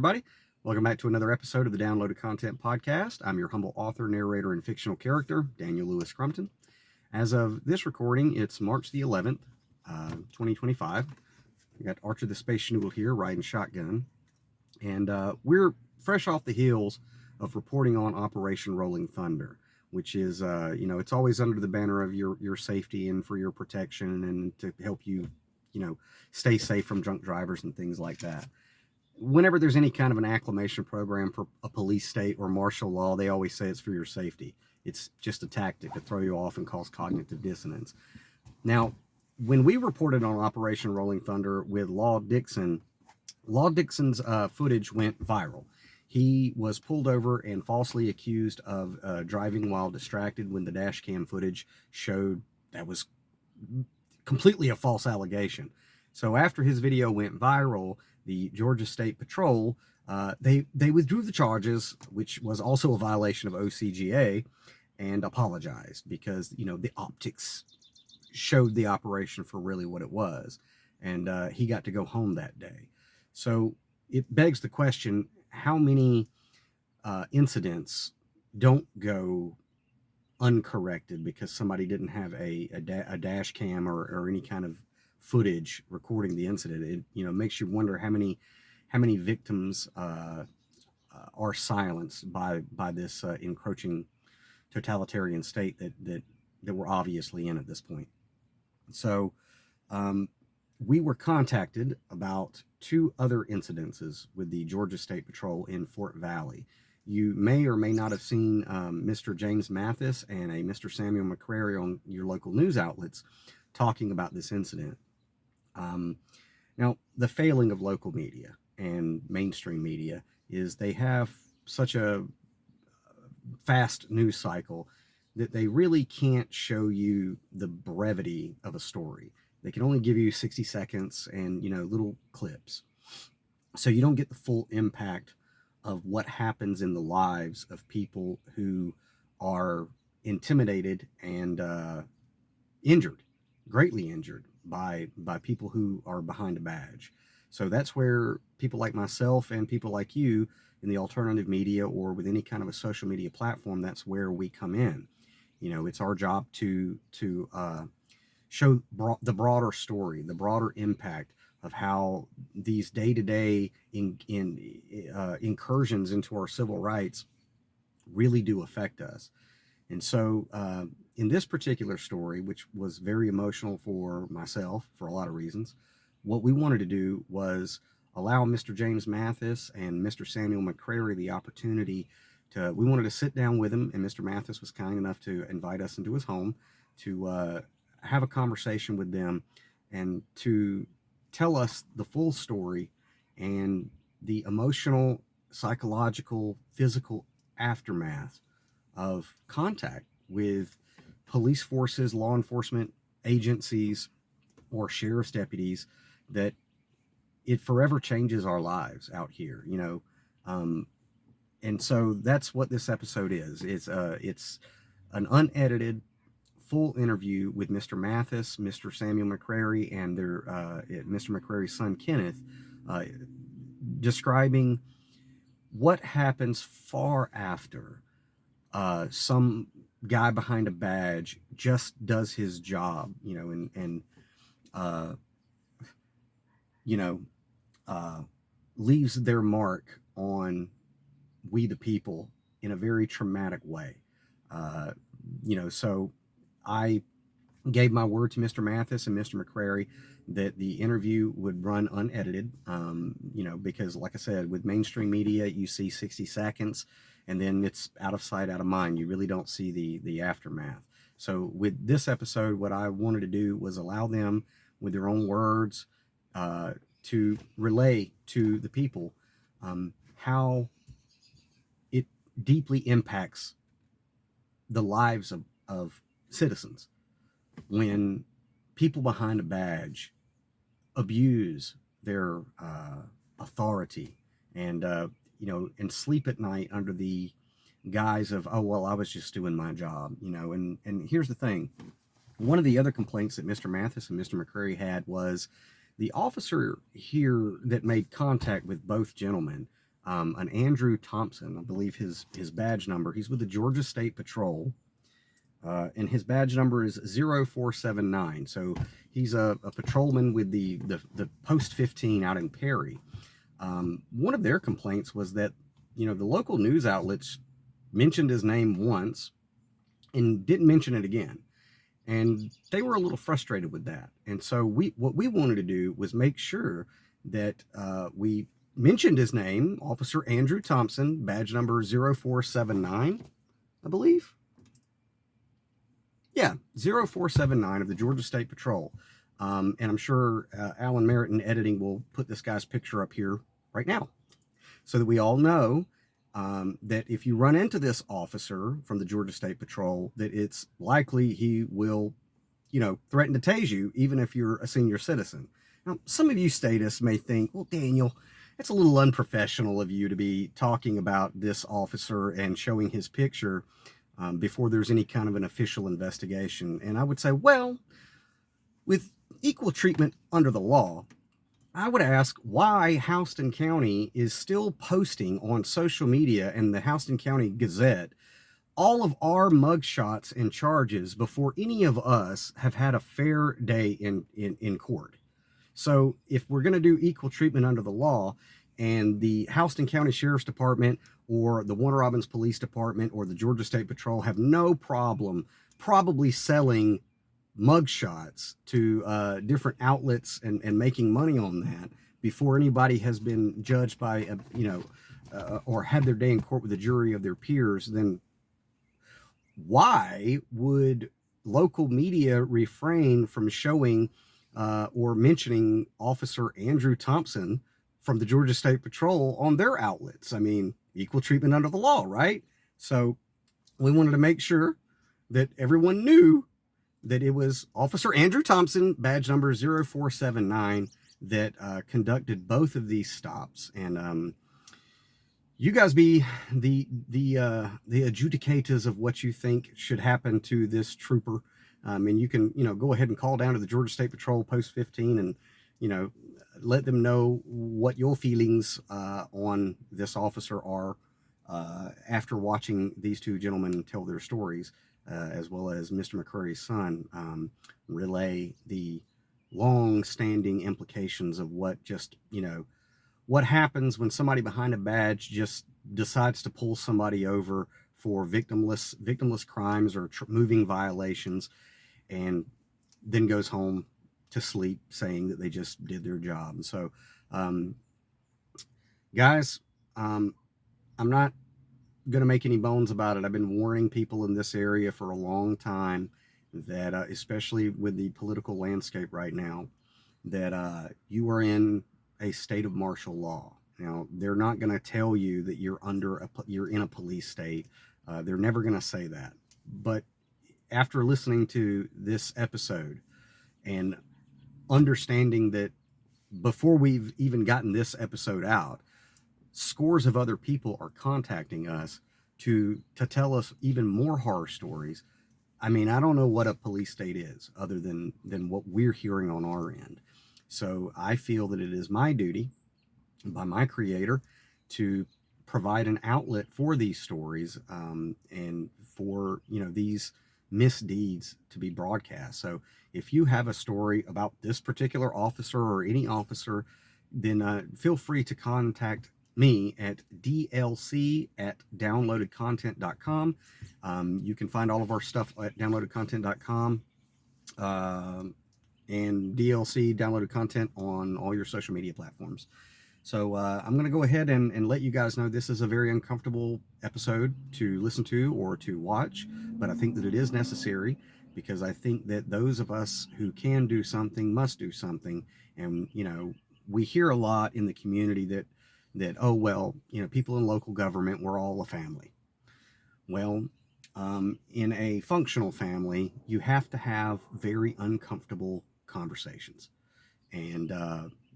everybody. Welcome back to another episode of the Downloaded Content Podcast. I'm your humble author, narrator, and fictional character, Daniel Lewis Crumpton. As of this recording, it's March the 11th, 2025. We got Archer the Space Schnoodle here riding shotgun. And we're fresh off the heels of reporting on Operation Rolling Thunder, which is, it's always under the banner of your safety and for your protection and to help you, stay safe from drunk drivers and things like that. Whenever there's any kind of an acclimation program for a police state or martial law, they always say it's for your safety. It's just a tactic to throw you off and cause cognitive dissonance. Now, when we reported on Operation Rolling Thunder with Dixon's footage went viral. He was pulled over and falsely accused of driving while distracted when the dash cam footage showed that was completely a false allegation. So after his video went viral, the Georgia State Patrol, they withdrew the charges, which was also a violation of OCGA, and apologized because, the optics showed the operation for really what it was. And he got to go home that day. So it begs the question, how many incidents don't go uncorrected because somebody didn't have a dash cam or any kind of footage recording the incident? It makes you wonder how many victims are silenced by this encroaching totalitarian state that we're obviously in at this point. So we were contacted about two other incidences with the Georgia State Patrol in Fort Valley. You may or may not have seen Mr. James Mathis and a Mr. Samuel McCrary on your local news outlets talking about this incident. Now, the failing of local media and mainstream media is they have such a fast news cycle that they really can't show you the brevity of a story. They can only give you 60 seconds and, little clips. So you don't get the full impact of what happens in the lives of people who are intimidated and injured, greatly injured by people who are behind a badge. So that's where people like myself and people like you in the alternative media or with any kind of a social media platform, that's where we come in. It's our job to show the broader story, the broader impact of how these day-to-day incursions into our civil rights really do affect us. And so in this particular story, which was very emotional for myself for a lot of reasons, what we wanted to do was allow Mr. James Mathis and Mr. Samuel McCrary the opportunity we wanted to sit down with him, and Mr. Mathis was kind enough to invite us into his home to have a conversation with them and to tell us the full story and the emotional, psychological, physical aftermath of contact with police forces, law enforcement agencies, or sheriff's deputies, that it forever changes our lives out here, and so that's what this episode is. It's an unedited, full interview with Mr. Mathis, Mr. Samuel McCrary, and Mr. McCrary's son, Kenneth, describing what happens far after some guy behind a badge just does his job, leaves their mark on we the people in a very traumatic way. So I gave my word to Mr. Mathis and Mr. McCrary that the interview would run unedited, because like I said, with mainstream media, you see 60 seconds and then it's out of sight, out of mind. You really don't see the aftermath. So with this episode, what I wanted to do was allow them with their own words to relay to the people how it deeply impacts the lives of citizens when people behind a badge abuse their authority and sleep at night under the guise of, oh, well, I was just doing my job, and here's the thing. One of the other complaints that Mr. Mathis and Mr. McCrary had was the officer here that made contact with both gentlemen an Andrew Thompson, I believe his badge number. He's with the Georgia State Patrol, and his badge number is 0479. So he's a patrolman with the Post 15 out in Perry. One of their complaints was that, the local news outlets mentioned his name once and didn't mention it again. And they were a little frustrated with that. And so what we wanted to do was make sure that we mentioned his name, Officer Andrew Thompson, badge number 0479, I believe. Yeah, 0479 of the Georgia State Patrol. And I'm sure Alan Merritt in editing will put this guy's picture up here right now so that we all know that if you run into this officer from the Georgia State Patrol, that it's likely he will, threaten to tase you, even if you're a senior citizen. Now, some of you statists may think, well, Daniel, it's a little unprofessional of you to be talking about this officer and showing his picture before there's any kind of an official investigation. And I would say, well, with equal treatment under the law, I would ask why Houston County is still posting on social media and the Houston County Gazette all of our mugshots and charges before any of us have had a fair day in court. So if we're going to do equal treatment under the law, and the Houston County Sheriff's Department or the Warner Robins Police Department or the Georgia State Patrol have no problem probably selling mugshots to different outlets and making money on that before anybody has been judged by, or had their day in court with a jury of their peers, then why would local media refrain from showing or mentioning Officer Andrew Thompson from the Georgia State Patrol on their outlets? I mean, equal treatment under the law, right? So we wanted to make sure that everyone knew that it was Officer Andrew Thompson, badge number 0479, that conducted both of these stops. And you guys be the adjudicators of what you think should happen to this trooper. And you can, go ahead and call down to the Georgia State Patrol Post 15 and, let them know what your feelings on this officer are after watching these two gentlemen tell their stories, as well as Mr. McCrary's son relay the long-standing implications of what what happens when somebody behind a badge just decides to pull somebody over for victimless crimes or moving violations, and then goes home to sleep saying that they just did their job. And so, guys, I'm not going to make any bones about it. I've been warning people in this area for a long time that, especially with the political landscape right now, that you are in a state of martial law. Now, they're not going to tell you that you're in a police state. They're never going to say that. But after listening to this episode and understanding that before we've even gotten this episode out, scores of other people are contacting us to tell us even more horror stories. I mean, I don't know what a police state is other than what we're hearing on our end. So I feel that it is my duty by my creator to provide an outlet for these stories, and for, these misdeeds to be broadcast. So if you have a story about this particular officer or any officer, then feel free to contact me at dlc@downloadedcontent.com. You can find all of our stuff at downloadedcontent.com, and DLC downloaded content on all your social media platforms. So I'm going to go ahead and let you guys know this is a very uncomfortable episode to listen to or to watch, but I think that it is necessary, because I think that those of us who can do something must do something. And, we hear a lot in the community that oh, well, people in local government, we're all a family. Well, in a functional family, you have to have very uncomfortable conversations. And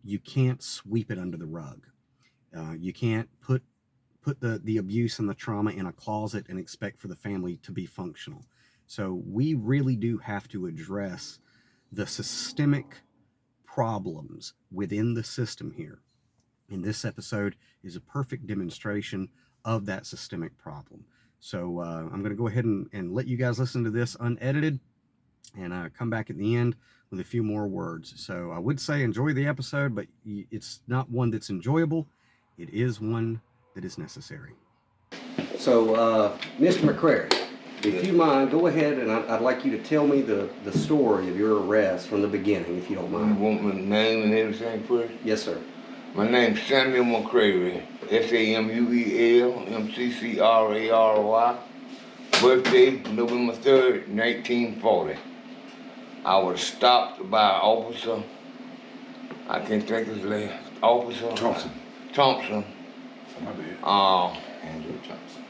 you can't sweep it under the rug. You can't put the abuse and the trauma in a closet and expect for the family to be functional. So we really do have to address the systemic problems within the system here. And this episode is a perfect demonstration of that systemic problem. So I'm going to go ahead and let you guys listen to this unedited and come back at the end with a few more words. So I would say enjoy the episode, but it's not one that's enjoyable. It is one that is necessary. So, Mr. McCrary, if you mind, go ahead and I'd like you to tell me the story of your arrest from the beginning, if you don't mind. You want my name and everything first? Yes, sir. My name's Samuel McCravy, Samuel McCrary. Birthday, November 3rd, 1940. I was stopped by an officer. I can't think of his last. Officer Thompson. My bad. Andrew Thompson.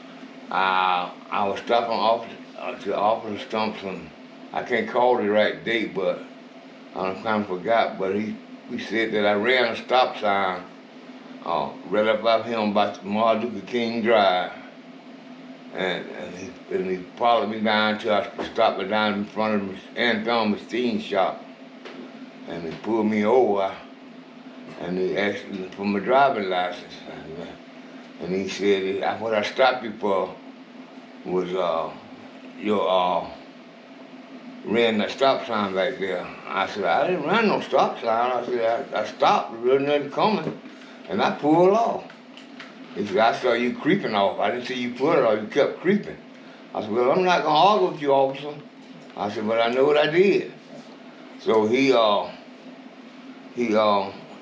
I was stopped on Officer Thompson. I can't call the right date, but I kind of forgot. But he said that I ran a stop sign right about him by Martin Luther King Drive, and he followed me down till I stopped me down in front of Anthony Machine shop, and he pulled me over, and he asked me for my driving license. And he said, what I stopped you for was your ran that stop sign back there. I said, I didn't run no stop sign. I said, I stopped, there wasn't nothing coming, and I pulled off. He said, I saw you creeping off. I didn't see you pull it off, you kept creeping. I said, well, I'm not gonna argue with you, officer. I said, but I know what I did. So he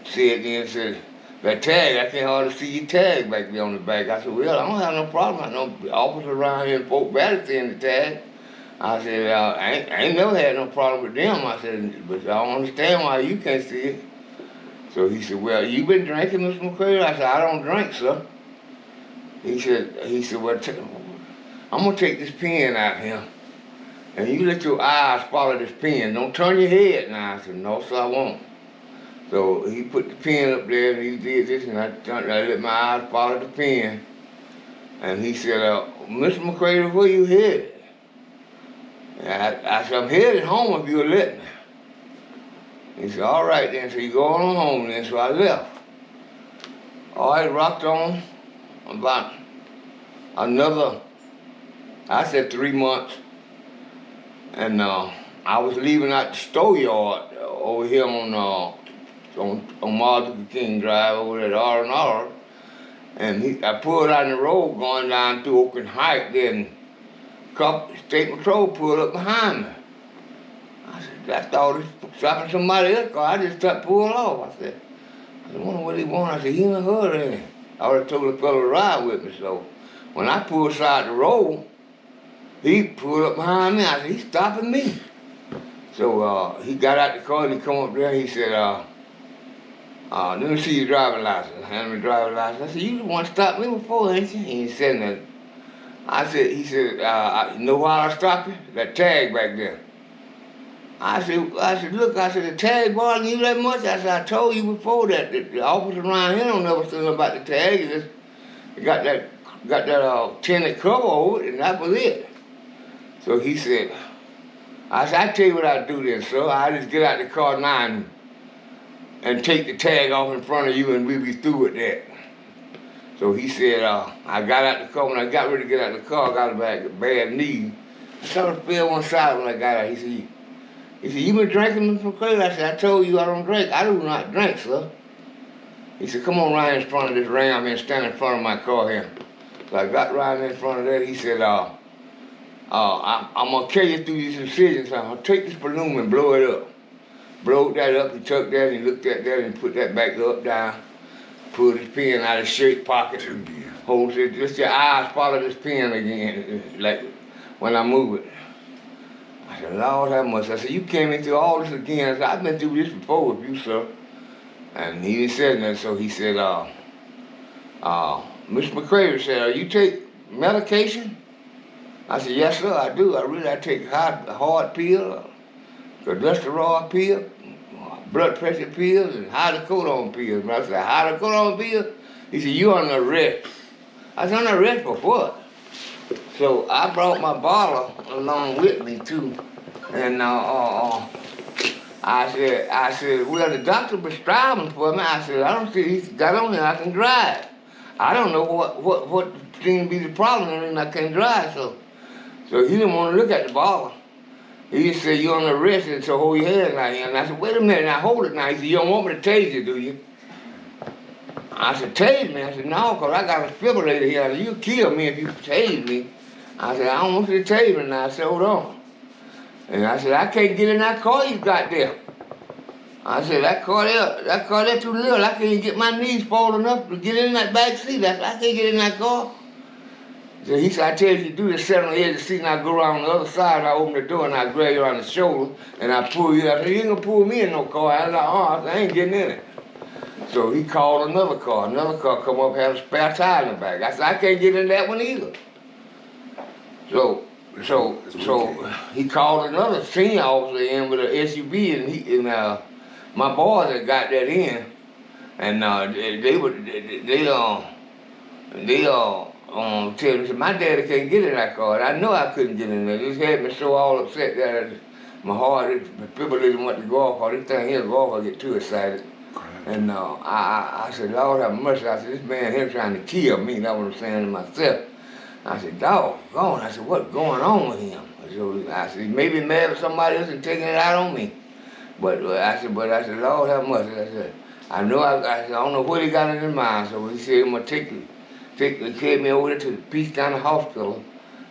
said, that tag, I can't hardly see your tag back there on the back. I said, well, I don't have no problem. I know officers around here in Fort Valley seeing the tag. I said, I ain't never had no problem with them. I said, but I don't understand why you can't see it. So he said, well, you been drinking, Mr. McCrary? I said, I don't drink, sir. He said, well, I'm gonna take this pen out here, and you let your eyes follow this pen. Don't turn your head now. I said, no, sir, I won't. So he put the pen up there, and he did this, and I let my eyes follow the pen. And he said, Mr. McCrary, where you headed? And I said, I'm headed home if you'll let me. He said, all right then, so you go on home then. So I left. I rocked on about another, I said 3 months. And I was leaving out the store yard over here on Martin Luther King Drive over at R&R, and I pulled out the road going down through Oakland Heights. Then State Patrol pulled up behind me. I said, I thought it was stopping somebody else's car. I just pulled off. I said, I wonder what he want. I said, he in a hurry. I already told the fellow to ride with me. So when I pulled aside the road, he pulled up behind me. I said, he's stopping me. So he got out the car and he come up there. He said, let me see your driving license. Hand me the driving license. I said, you the one stopped me before, ain't you? And he said nothing. He said, you know why I stopped you? That tag back there. I said, look, the tag bothering you that much? I said, I told you before that the officer around here don't never say nothing about the tag. It got that tinted cover over it, and that was it. So he said, I tell you what I do then, sir. I just get out the car now and take the tag off in front of you, and we'll be through with that. So he said, I got out the car. When I got ready to get out the car, I got a bad knee. I started to feel one side when I got out. He said, you been drinking, Mr. McCrary? I said, I told you I don't drink. I do not drink, sir. He said, come on right in front of this ram and stand in front of my car here. So I got right in front of that. He said, I'm going to carry you through these decisions. I'm going to take this balloon and blow it up. Blowed that up, he took that, and he looked at that, and put that back up, down, pulled his pen out of his shirt pocket, holds it, just your eyes follow this pen again, like when I move it. I said, Lord have mercy. I said, you came into all this again. I said, I've been through this before with you, sir. And he didn't say nothing, so he said, Mr. McCravy said, you take medication? I said, yes, sir, I do. I take hard pill, cholesterol pill, blood pressure pills, and hydrocodone pills. I said, hydrocodone pill? He said, you on arrest. I said, on arrest for what? So I brought my bottle along with me too, and I said, well, the doctor prescribed him for me. I said, I don't see he's got on here, I can drive. I don't know what seems to be the problem, and I can't drive, so he didn't want to look at the bottle. He just said, you're on arrest, and so hold your head like here. And I said, wait a minute, now hold it now. He said, you don't want me to tase you, do you? I said, tase me? I said, no, because I got a defibrillator here. You'll kill me if you tase me. I said, I don't want you to tase me now. I said, hold on. And I said, I can't get in that car you got there. I said, that car there too little. I can't get my knees falling up to get in that back seat. I can't get in that car. So he said, I tell you to do this, sit on the edge of the seat, and I go around the other side, and I open the door, and I grab you around the shoulder, and I pull you out. I said, you ain't gonna pull me in no car. I was like, oh, I ain't getting in it. So he called another car. Another car come up, had a spare tire in the back. I said, I can't get in that one either. So he called another senior officer in with an SUV, and my boys had got that in, and tell me, my daddy can't get in that car. And I know I couldn't get in there. This had me so all upset that my heart, people didn't want to go off. This thing here go off, I get too excited. And I said, Lord have mercy. I said, this man here trying to kill me. That's what I'm saying to myself. I said, doggone. I said, what's going on with him? So I said, he may be mad at somebody else and taking it out on me. But I said, Lord have mercy. I said, I don't know what he got in his mind. So he said, I'm going to carry me over there to the Peachtown Hospital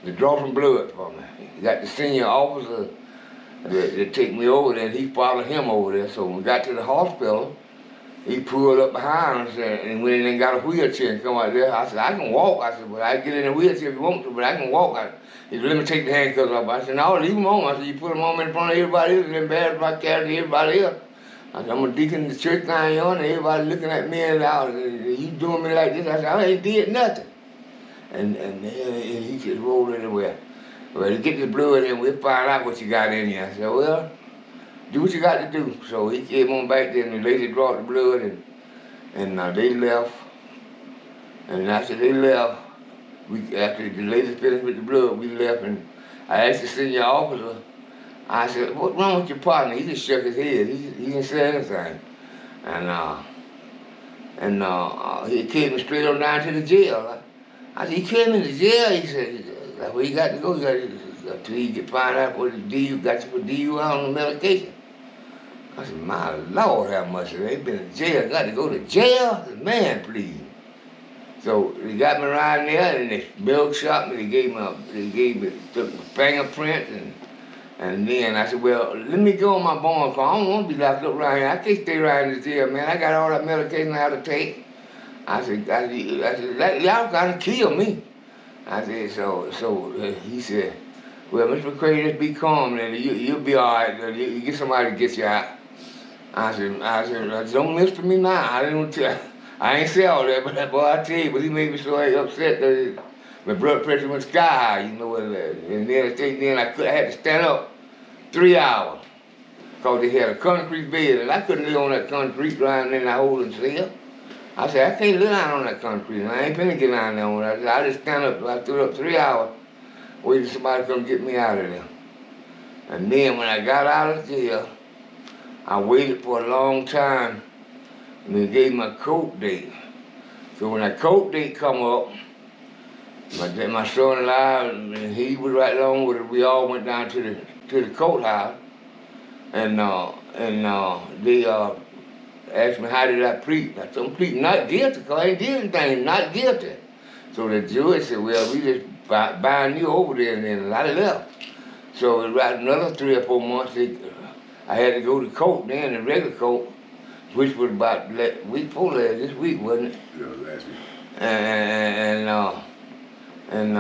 to draw some blood for me. He got the senior officer that take me over there, and he followed him over there. So when we got to the hospital, he pulled up behind us and went in and got a wheelchair and come out there. I said, I can walk. I said, well, I can get in a wheelchair if you want to, but I can walk. He said, let me take the handcuffs off. I said, no, leave them on. I said, you put them on in front of everybody else and embarrass my character to everybody else. I said, I'm a deacon in the church down here, and everybody looking at me and you doing me like this. I said, I ain't did nothing. And he just rolled anywhere. Well, to get the blood in, we'll find out what you got in you. I said, well, do what you got to do. So he came on back there, and the lady brought the blood, and they left. And after they left, after the lady finished with the blood, we left, and I asked the senior officer, I said, what's wrong with your partner? He just shook his head. He didn't say anything. And he carried me straight on down to the jail. I said, he carried me to the jail? He said, that's where you got to go. You got until you can find out what the DU got you for DUI on the medication. I said, my Lord, how much they been in jail? Got to go to jail? I said, man, please. So they got me around there, and they milk shot me. They gave me took my fingerprints, and then I said, well, let me go on my bond call. I don't want to be locked up around here. I can't stay around in the jail, man. I got all that medication I have to take. I said, y'all got to kill me. I said, so he said, well, Mr. McCrary, just be calm, man. You'll be all right. You get somebody to get you out. I said, don't listen to me now. I ain't say all that, but boy, I tell you, but he made me so upset that my blood pressure went sky high, you know what it is. And then I had to stand up 3 hours because they had a concrete bed, and I couldn't live on that concrete lying in that holding cell. I said, I can't live down on that concrete, and I ain't finna get down there on that. I just stand up, I stood up 3 hours, waiting for somebody to come get me out of there. And then when I got out of jail, I waited for a long time, and they gave me a court date. So when that court date come up, my son-in-law, and he was right along with it. We all went down to the courthouse, and they asked me how did I plead. I said, I'm pleading not guilty, because I ain't did anything, not guilty. So the judge said, well, we just bind you over there, and then I left. So right another 3 or 4 months, I had to go to court then, the regular court, which was about week before last, this week, wasn't it? Yeah, last week. And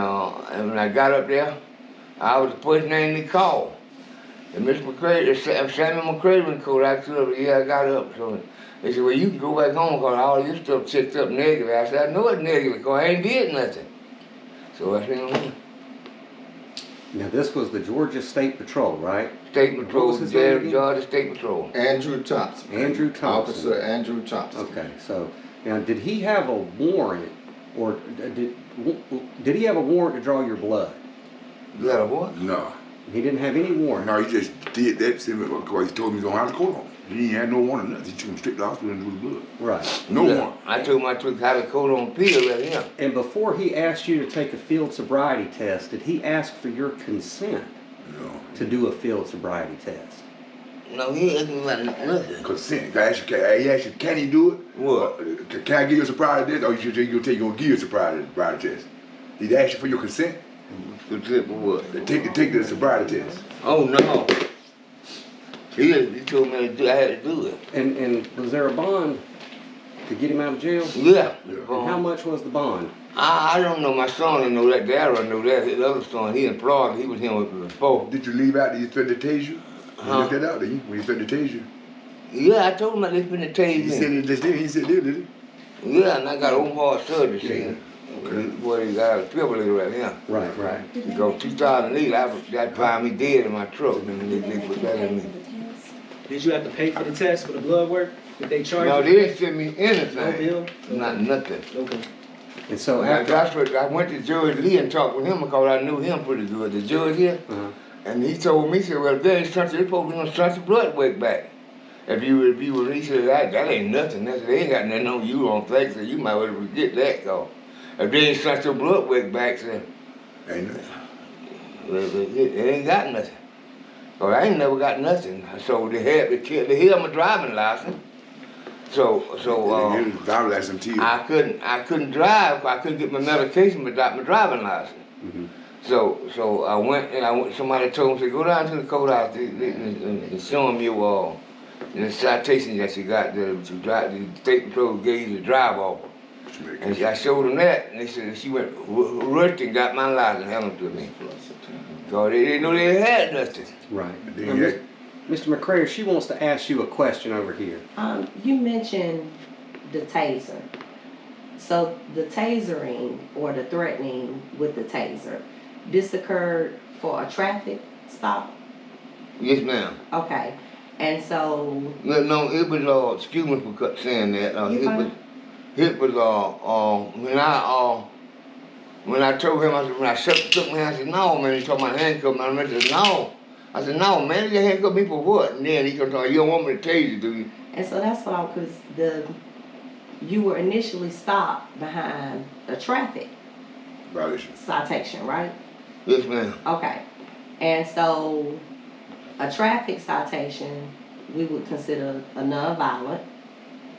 when I got up there, I was the first name they called. And Mr. McCrary, Samuel McCravy called out to her, yeah, I got up. So they said, well, you can go back home because all your stuff checked up negative. I said, I know it's negative because I ain't did nothing. So I said, Now this was the Georgia State Patrol, right? State Patrol, Georgia State Patrol. Andrew Thompson. Andrew Thompson. Officer Andrew Thompson. Okay, so now did he have a warrant, or did he have a warrant to draw your blood? Blood of what? No. He didn't have any warrant. No, he just did that simply because he told me he was gonna have to court on him. He ain't had no warrant or nothing. He took him straight to the hospital and do the blood. Right. No warrant. I told him I took how to coat on pill right here. And before he asked you to take a field sobriety test, did he ask for your consent No. to do a field sobriety test? No, he ain't asking about nothing. Consent. He asked you, can he do it? What? Can I give you a sobriety test? Or you gonna give you a sobriety test? Did he ask you for your consent? Consent for what? Take the sobriety test. Oh no. He told me I had to do it. And was there a bond to get him out of jail? Yeah. And how much was the bond? I don't know. My son didn't know that. Darryl knew that. His other son, he in Florida. He was here before. Did you leave out that you threatened to tase you? You left that out, did you? When you threatened to tase you? Yeah, I told him I just been to tase He said me. it just did. He said it, did he? Yeah, and I got open heart surgery. See, boy, he got a defibrillator right here. Right, right. Because 2008, that found me dead in my truck, and they put that in me. Did you have to pay for the test for the blood work? Did they charge No, you? they didn't send me anything. No bill? Not nothing. Okay. And so That's after, what I went to Judge Lee and talked with him because I knew him pretty good. The judge here, and he told me, he said, "Well, there ain't something. They're supposed to be gonna start your blood work back. If you he said that ain't nothing. That's, they ain't got nothing on you on things, so you might well forget that. Cause if they ain't start your blood work back, so Ain't nothing. it ain't got nothing. Cause I ain't never got nothing. So they held my driving license. So Driver's license to you. I couldn't drive. I couldn't get my medication without my driving license. So I went. Somebody told me, go down to the courthouse and show them your the citation that you got. The state patrol gave you to drive off. And I showed them that, and they said she went rushed and got my license and held them to me. So they didn't know they had nothing. right. Then you had- Mr. McCrary, she wants to ask you a question over here. You mentioned the taser. So the tasering or the threatening with the taser, this occurred for a traffic stop? Yes, ma'am. Okay. And so... No, it was excuse me for saying that. It was when I told him, I said, when I took my hand, I said, no, man, he told my handcuff, and I said, no. I said, no, man, you handcuff me for what? And then he told me, you don't want me to tase you, do you? And so that's what because you were initially stopped behind a traffic Violation. citation, right? Yes, ma'am. Okay. And so a traffic citation, we would consider a non-violent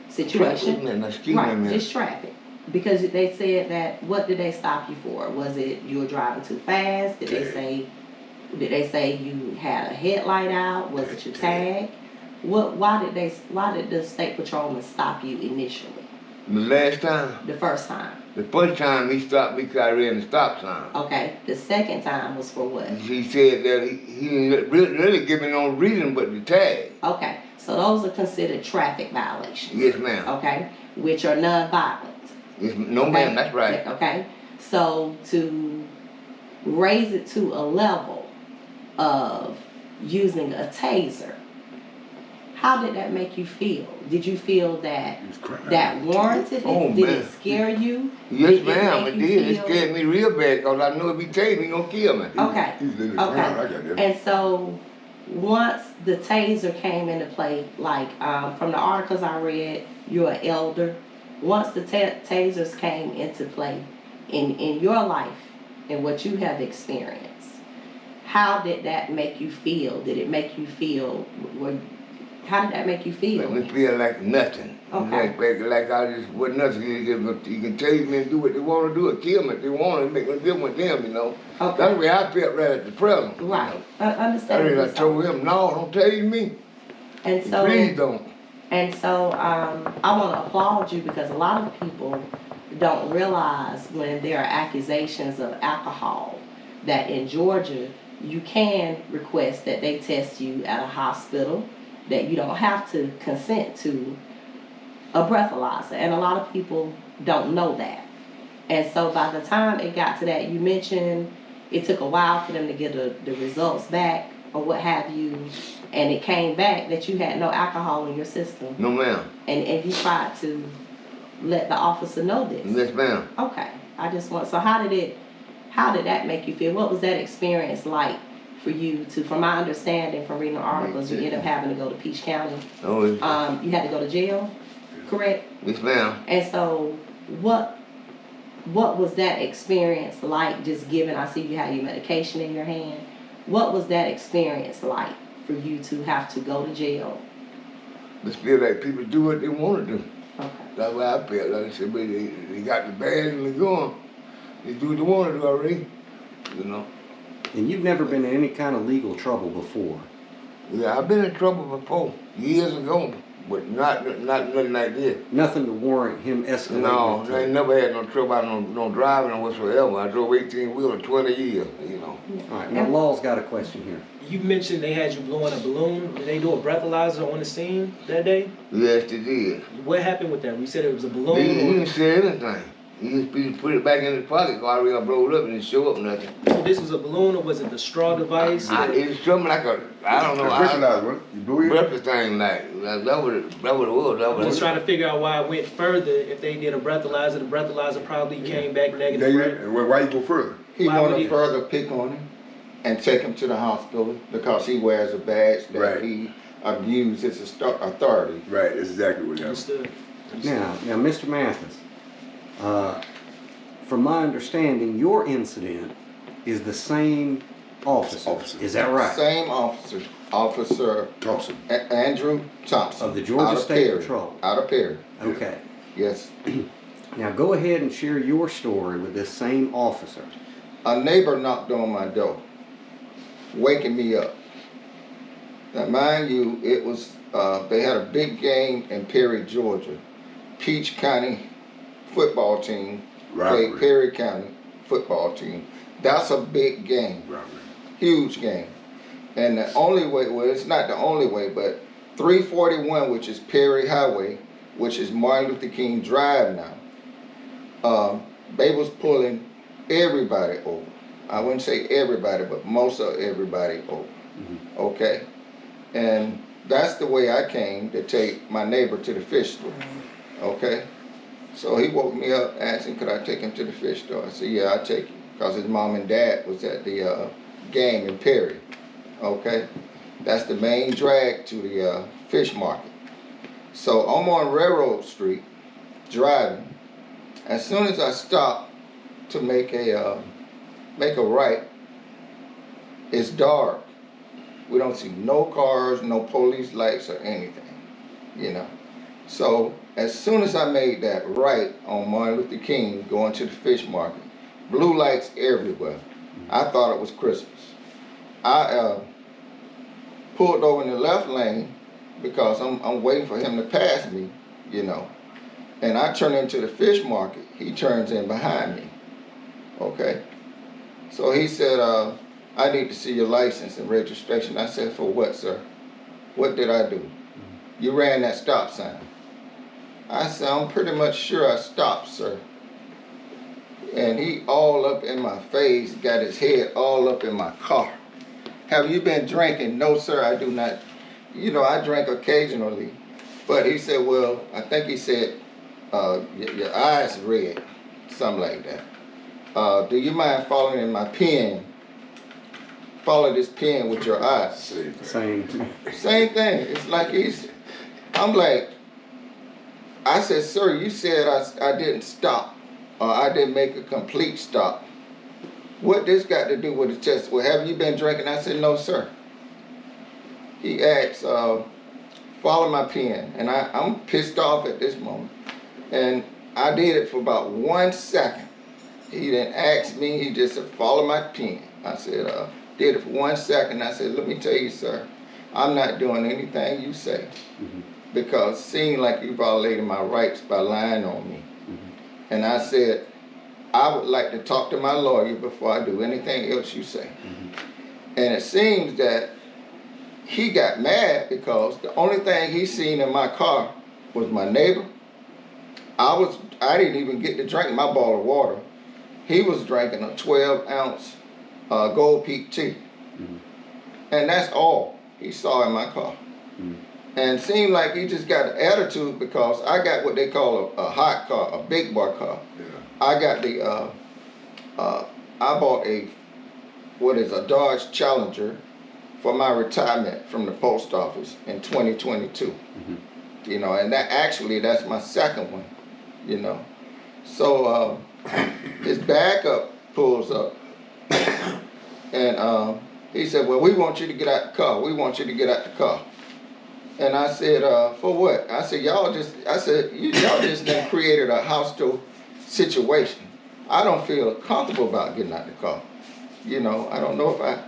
situation. Man, excuse Right, me, man. just traffic. Because they said that, what did they stop you for? Was it you were driving too fast? Did they say you had a headlight out? Was it your tag? Why did the state patrolman stop you initially? The last time, The first time. the first time he stopped me because I ran the stop sign. Okay. The second time was for what? He said that he didn't really give me no reason but the tag. Okay. So those are considered traffic violations. Yes, ma'am. Okay. Which are non-violent. Yes, no, Okay? ma'am, that's right. Okay. So to raise it to a level of using a taser, how did that make you feel? Did you feel that He was crying. that warranted it? Oh, Did man. it scare you? Yes, Did ma'am, make it you did. It feel- scared me real bad because I knew if he tased me, he gonna kill me. Okay. He was literally crying. I got Okay. that. And so once the taser came into play, like from the articles I read, you're an elder. Once the tasers came into play in your life and what you have experienced, how did that make you feel? Did it make you feel? How did that make you feel? Make me feel like nothing. Okay. Like I just wasn't nothing. You can tase me and do what they want to do or kill me if they want to. Make me deal with them, you know. Okay. That's the way I felt right at the present. Right. I Understand. told him, no, don't tase me. And so, Please don't. and so, I want to applaud you because a lot of people don't realize when there are accusations of alcohol that in Georgia you can request that they test you at a hospital, that you don't have to consent to a breathalyzer, and a lot of people don't know that. And so by the time it got to that, you mentioned it took a while for them to get the results back or what have you, and it came back that you had no alcohol in your system, No, ma'am. and you tried to let the officer know this. Yes, ma'am. Okay, so how did that make you feel? What was that experience like for you to, from my understanding from reading the articles, you end up having to go to Peach County. Oh, You had to go to jail, correct? yes, ma'am. And so, what was that experience like? Just given, I see you had your medication in your hand. What was that experience like for you to have to go to jail? Just feel like people do what they want to do. Okay. That's what I felt. Like I said, but they got the bad and they going. They do what they want to do already. You know. And you've never been in any kind of legal trouble before. Yeah, I've been in trouble before, years ago, but not nothing like this. Nothing to warrant him escalating. No, it to- I ain't never had no trouble out no driving or whatsoever. I drove 18-wheeler 20 years, you know. All right, now Law's got a question here. You mentioned they had you blowing a balloon. Did they do a breathalyzer on the scene that day? Yes, they did. What happened with that? You said it was a He balloon. didn't say anything. He just put it back in his pocket, so I really blew it up and didn't show up nothing. So this was a balloon, or was it the straw device? It's something like I don't know. Breathalyzer, you blew it? Breakfast thing like that what it was. That I'm was just trying to figure out why it went further. If they did a breathalyzer, the breathalyzer probably came back negative. Right? And why you go further? He Why would wanted he- to further pick on him and take him to the hospital because he wears a badge that Right. he abused his authority. Right, that's exactly what happened. Understood. Now, Mr. Mathis, from my understanding, your incident is the same officer. Officer. Is that right? Same officer, Officer Thompson. Andrew Thompson. Of the Georgia out of State Perry. Patrol. Out of Perry. Okay. Yes. Now go ahead and share your story with this same officer. A neighbor knocked on my door, waking me up. Now, mind you, it was they had a big game in Perry, Georgia. Peach County football team Rivalry. played Perry County football team. That's a big game, Robbery. huge game. And the only way, well, it's not the only way, but 341, which is Perry Highway, which is Martin Luther King Drive now, they was pulling everybody over. I wouldn't say everybody, but most of everybody over. Mhm. Okay? And that's the way I came to take my neighbor to the fish store. Okay? So he woke me up asking, could I take him to the fish store? I said, yeah, I'll take you. Because his mom and dad was at the game in Perry. Okay? That's the main drag to the fish market. So I'm on Railroad Street driving. As soon as I stop to make a right, it's dark. We don't see no cars, no police lights or anything, you know. So as soon as I made that right on Martin Luther King going to the fish market, blue lights everywhere. I thought it was Christmas. I pulled over in the left lane because I'm waiting for him to pass me, you know. And I turn into the fish market. He turns in behind me. Okay. So he said, I need to see your license and registration. I said, for what, sir? What did I do? You ran that stop sign. I said, I'm pretty much sure I stopped, sir. And he all up in my face, got his head all up in my car. Have you been drinking? No, sir, I do not. You know, I drink occasionally. But he said, well, I think he said, your eyes red, something like that. Do you mind following in my pen? Follow this pen with your eyes. Same. Same thing. It's like I'm like, I said, sir, you said I didn't stop, or I didn't make a complete stop. What this got to do with the test? Well, have you been drinking? I said, no, sir. He asked, follow my pen. And I'm pissed off at this moment. And I did it for about 1 second. He didn't ask me, he just said, follow my pen. I said, did it for 1 second. I said, let me tell you, sir, I'm not doing anything you say. Mm-hmm. Because it seemed like you violated my rights by lying on me. Mm-hmm. And I said, I would like to talk to my lawyer before I do anything else you say. Mm-hmm. And it seems that he got mad because the only thing he seen in my car was my neighbor. I didn't even get to drink my bottle of water. He was drinking a 12-ounce Gold Peak tea. Mm-hmm. And that's all he saw in my car. Mm-hmm. And it seemed like he just got an attitude because I got what they call a hot car, a big bar car. Yeah. I got I bought a what is a Dodge Challenger for my retirement from the post office in 2022. You know, and that's my second one, you know. So his backup pulls up and he said, well, we want you to get out the car. We want you to get out the car. And I said, for what? I said, y'all just done created a hostile situation. I don't feel comfortable about getting out the car. You know, I don't know if I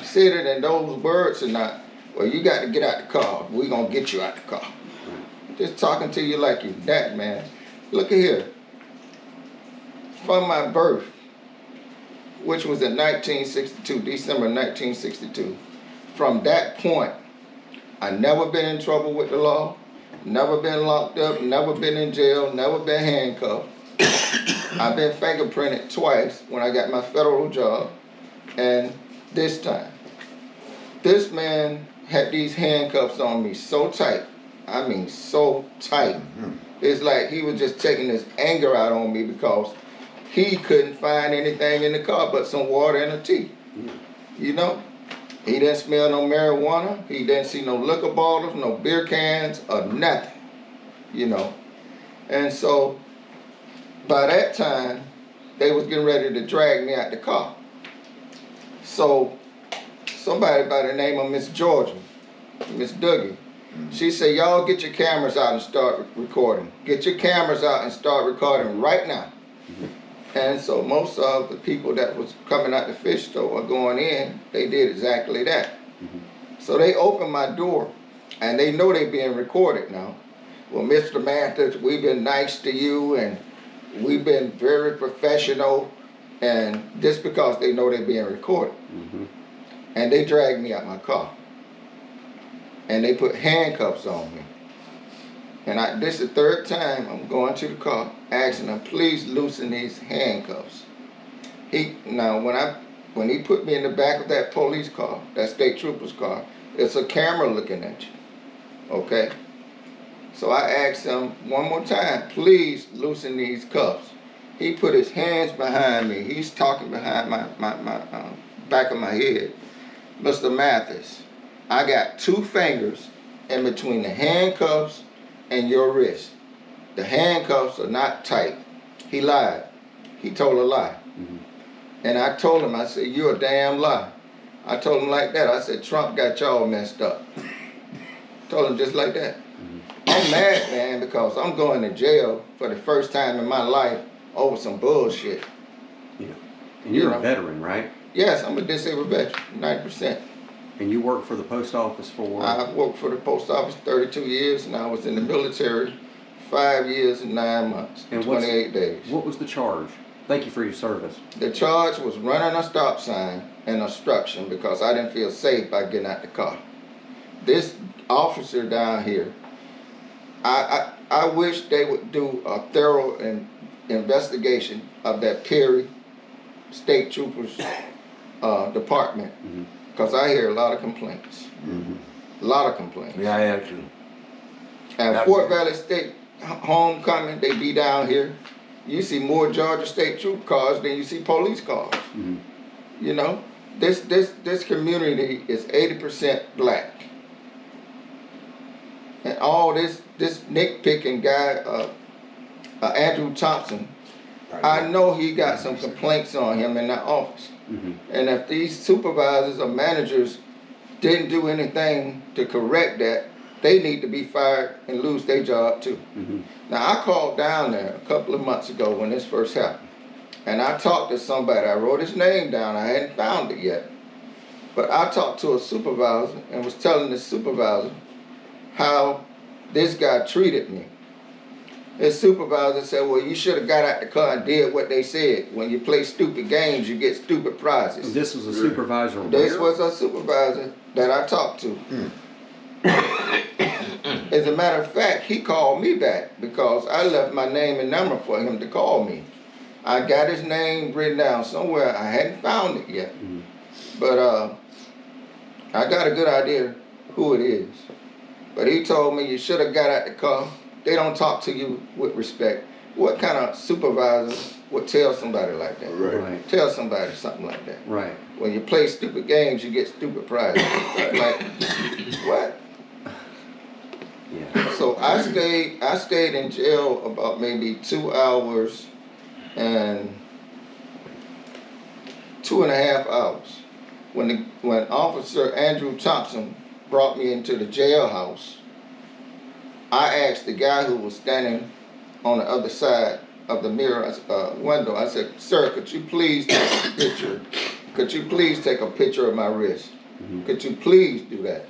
said it in those words or not. Well, you got to get out the car. We're going to get you out the car. Just talking to you like you that, man. Look at here. From my birth, which was in 1962, December 1962, from that point, I never been in trouble with the law, never been locked up, never been in jail, never been handcuffed. I've been fingerprinted twice when I got my federal job, and this time. This man had these handcuffs on me so tight, I mean so tight. It's like he was just taking his anger out on me because he couldn't find anything in the car but some water and a tea. You know? He didn't smell no marijuana. He didn't see no liquor bottles, no beer cans, or nothing. You know? And so, by that time, they was getting ready to drag me out the car. So, somebody by the name of Miss Georgia, Miss Dougie, she said, y'all get your cameras out and start recording. Get your cameras out and start recording right now. And so most of the people that was coming out the fish store or going in, they did exactly that. So they opened my door, and they know they being recorded now. Well, Mr. Mathis, we've been nice to you, and we've been very professional, and just because they know they're being recorded. And they dragged me out my car. And they put handcuffs on me. And this is the third time I'm going to the car asking them, please loosen these handcuffs. When he put me in the back of that police car, that state trooper's car, it's a camera looking at you, okay? So I asked him one more time, please loosen these cuffs. He put his hands behind me. He's talking behind my back of my head. Mr. Mathis, I got 2 fingers in between the handcuffs and your wrist. The handcuffs are not tight. He lied. He told a lie. And I told him, I said, you're a damn lie. I told him like that. I said, Trump got y'all messed up. Told him just like that. I'm mad, man, because I'm going to jail for the first time in my life over some bullshit. Yeah. And you're a veteran, right? Yes, I'm a disabled veteran, 90%. And you work for the post office for? I worked for the post office 32 years, and I was in the military 5 years and 9 months, and 28 days. What was the charge? Thank you for your service. The charge was running a stop sign and obstruction because I didn't feel safe by getting out the car. This officer down here, I wish they would do a thorough investigation of that Perry State Troopers department, because I hear a lot of complaints. A lot of complaints. Yeah, I have to. And Fort Valley State homecoming, they be down here. You see more Georgia State Troop cars than you see police cars. You know, this community is 80% black. And all this nitpicking guy, Andrew Thompson, I know he got some complaints on him in that office. And if these supervisors or managers didn't do anything to correct that, they need to be fired and lose their job too. Now, I called down there a couple of months ago when this first happened, and I talked to somebody. I wrote his name down. I hadn't found it yet. But I talked to a supervisor and was telling the supervisor how this guy treated me. His supervisor said, well, you should have got out the car and did what they said. When you play stupid games, you get stupid prizes. This was a supervisor where? This was a supervisor that I talked to. As a matter of fact, he called me back because I left my name and number for him to call me. I got his name written down somewhere. I hadn't found it yet. But I got a good idea who it is. But he told me you should have got out the car. They don't talk to you with respect. what kind of supervisor would tell somebody like that? Right. Tell somebody something like that. Right. When you play stupid games, you get stupid prizes. Like, what? Yeah. So I stayed in jail about maybe 2 hours and 2.5 hours. When Officer Andrew Thompson brought me into the jailhouse, I asked the guy who was standing on the other side of the mirror window, I said, "Sir, could you please take a picture? Could you please take a picture of my wrist? Could you please do that?"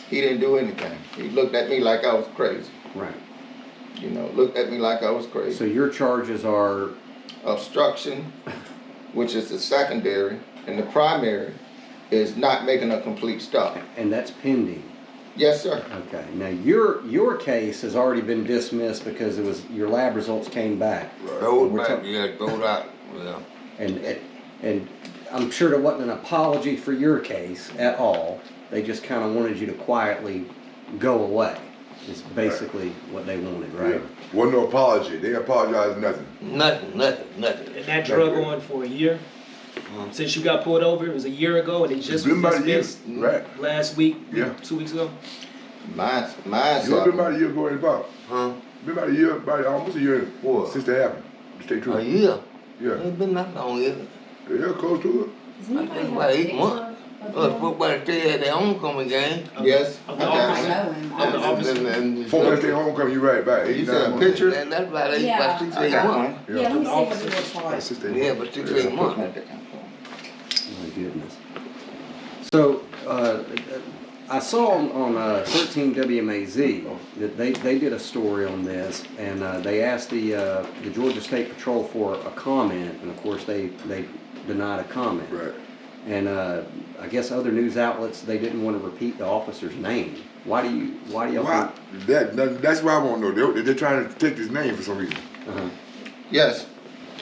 He didn't do anything. He looked at me like I was crazy. Right. You know, looked at me like I was crazy. So your charges are Obstruction, which is the secondary, and the primary is not making a complete stop. and that's pending. Yes, sir. Okay. Now your case has already been dismissed because it was your lab results came back. Throw We're it back, talk- yeah, throw it out, yeah. And I'm sure there wasn't an apology for your case at all. They just kind of wanted you to quietly go away. Is basically what they wanted, right? Wasn't no apology. They apologized nothing. Nothing. And that drug on for a year? Since you got pulled over, it was a year ago, and it just Been was about a year. dismissed Right. last week, Yeah. 2 weeks ago. Mine's You know, been about a year ago in about. Huh? Been about a year, about almost a year What? since that happened. The state A trooper. year? Yeah. Ain't been that long, is it? Yeah, close to Does anybody That's have about a 8 picture months. of Well, him? football team had their homecoming game. Yes. Of I the got I officer. it. know him. Of the officer. it. Before that day homecoming, you right back. You said a picture? That's about eight, Yeah. about 6, I 8 got months. one. Yeah, let me see what Officer. he looks like. That's 6 days. Yeah, but 6, 8 months. My goodness. So I saw on 13 WMAZ that they did a story on this, and they asked the Georgia State Patrol for a comment, and of course they denied a comment. Right. And I guess other news outlets, they didn't want to repeat the officer's name. Why do y'all Why? That's what I want to know. They're trying to take his name for some reason. think? Uh-huh. Yes.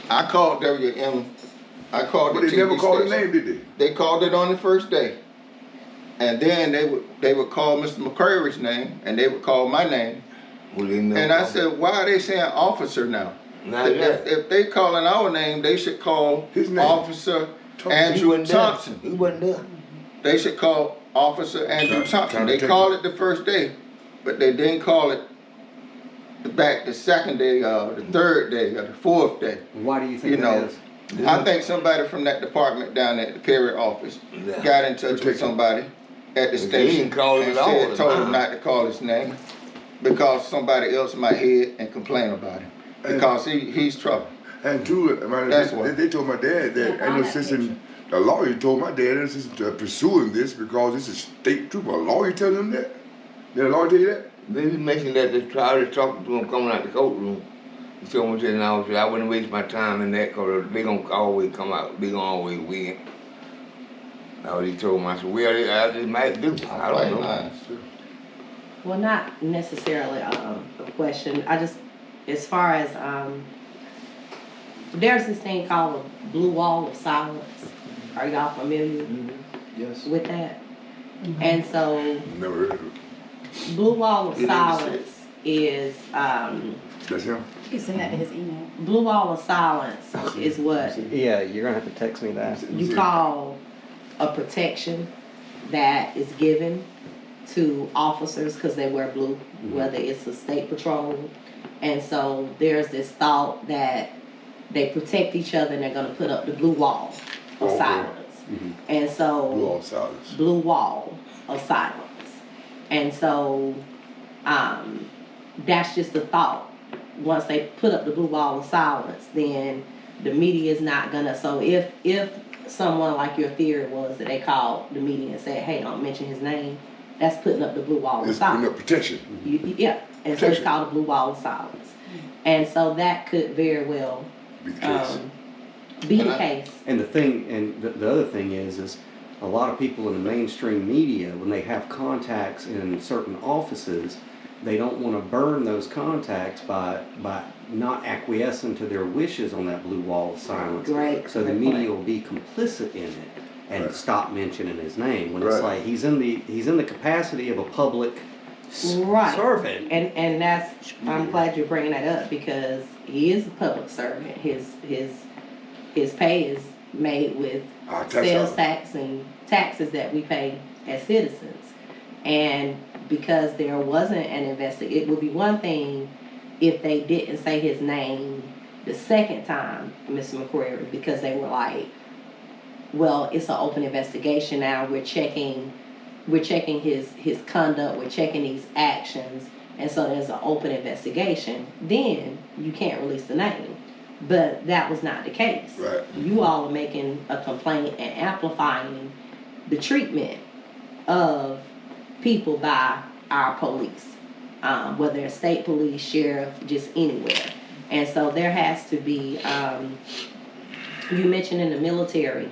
I called WM. I called But the they never TV called his station. name, did they? They called it on the first day. And then they would call Mr. McCrary's name, and they would call my name. Well, they never And I called. said, why are they saying officer now? Not If, yet. if they calling our name, they should call His name. Officer He Andrew wasn't there. Thompson. He wasn't there. They should call Officer Andrew Thompson. Trying to They take called it the first day, but they didn't call it back the second day, the third day, or the fourth day. Why do you think You know, that is? I think somebody from that department down at the Perry office Yeah. got in touch with Protect him. somebody at the They station didn't call it and at all, said, told him nah. not to call his name because somebody else might hear it and complain about him because he's trouble. And two, That's why. they told my dad that, Yeah, and find the that assistant, the lawyer told my dad, and assistant pursuing this because this is state trooper. A lawyer tell him that? Did a lawyer tell you that? They was mentioning that the trial is talking to him coming out the courtroom. He told me that I wouldn't waste my time in that because they gonna always come out. They gonna always win. That's what he told me. I said, well, I just might do. I don't know. Lines. Well, not necessarily a question. I just, as far as, there's this thing called a blue wall of silence. Are y'all familiar Yes. with that? And so, Never heard of it. blue wall of You need to silence is, That's him? You can send that to his email. blue wall of silence is what Yeah, you're gonna have to text me that. you call a protection that is given to officers because they wear blue, whether it's a state patrol. And so there's this thought that they protect each other and they're gonna put up the blue wall of Okay. silence. And so Blue all silence. blue wall of silence. And so that's just the thought. Once they put up the blue wall of silence, then the media is not gonna. So if someone like your theory was that they called the media and said, "Hey, don't mention his name," that's putting up the blue wall of It's putting silence. up protection. Yeah, and so it's Protection. called a blue wall of silence. And so that could very well Be the case. be And the I- case. And the thing, and the other thing is a lot of people in the mainstream media, when they have contacts in certain offices, they don't want to burn those contacts by not acquiescing to their wishes on that blue wall of silence. Great. So the Great media point. will be complicit in it and Right. stop mentioning his name when it's Right. like he's in the capacity of a public Right. servant. And that's, I'm glad you're bringing that up because he is a public servant. His pay is made with sales tax and taxes that we pay as citizens. And because there wasn't an investigation, it would be one thing if they didn't say his name the second time, Mr. McCrary, because they were like, well, it's an open investigation now. We're checking his conduct, we're checking these actions, and so there's an open investigation. Then you can't release the name. But that was not the case. Right. You all are making a complaint and amplifying the treatment of people by our police, whether it's state police, sheriff, just anywhere. And so there has to be, you mentioned in the military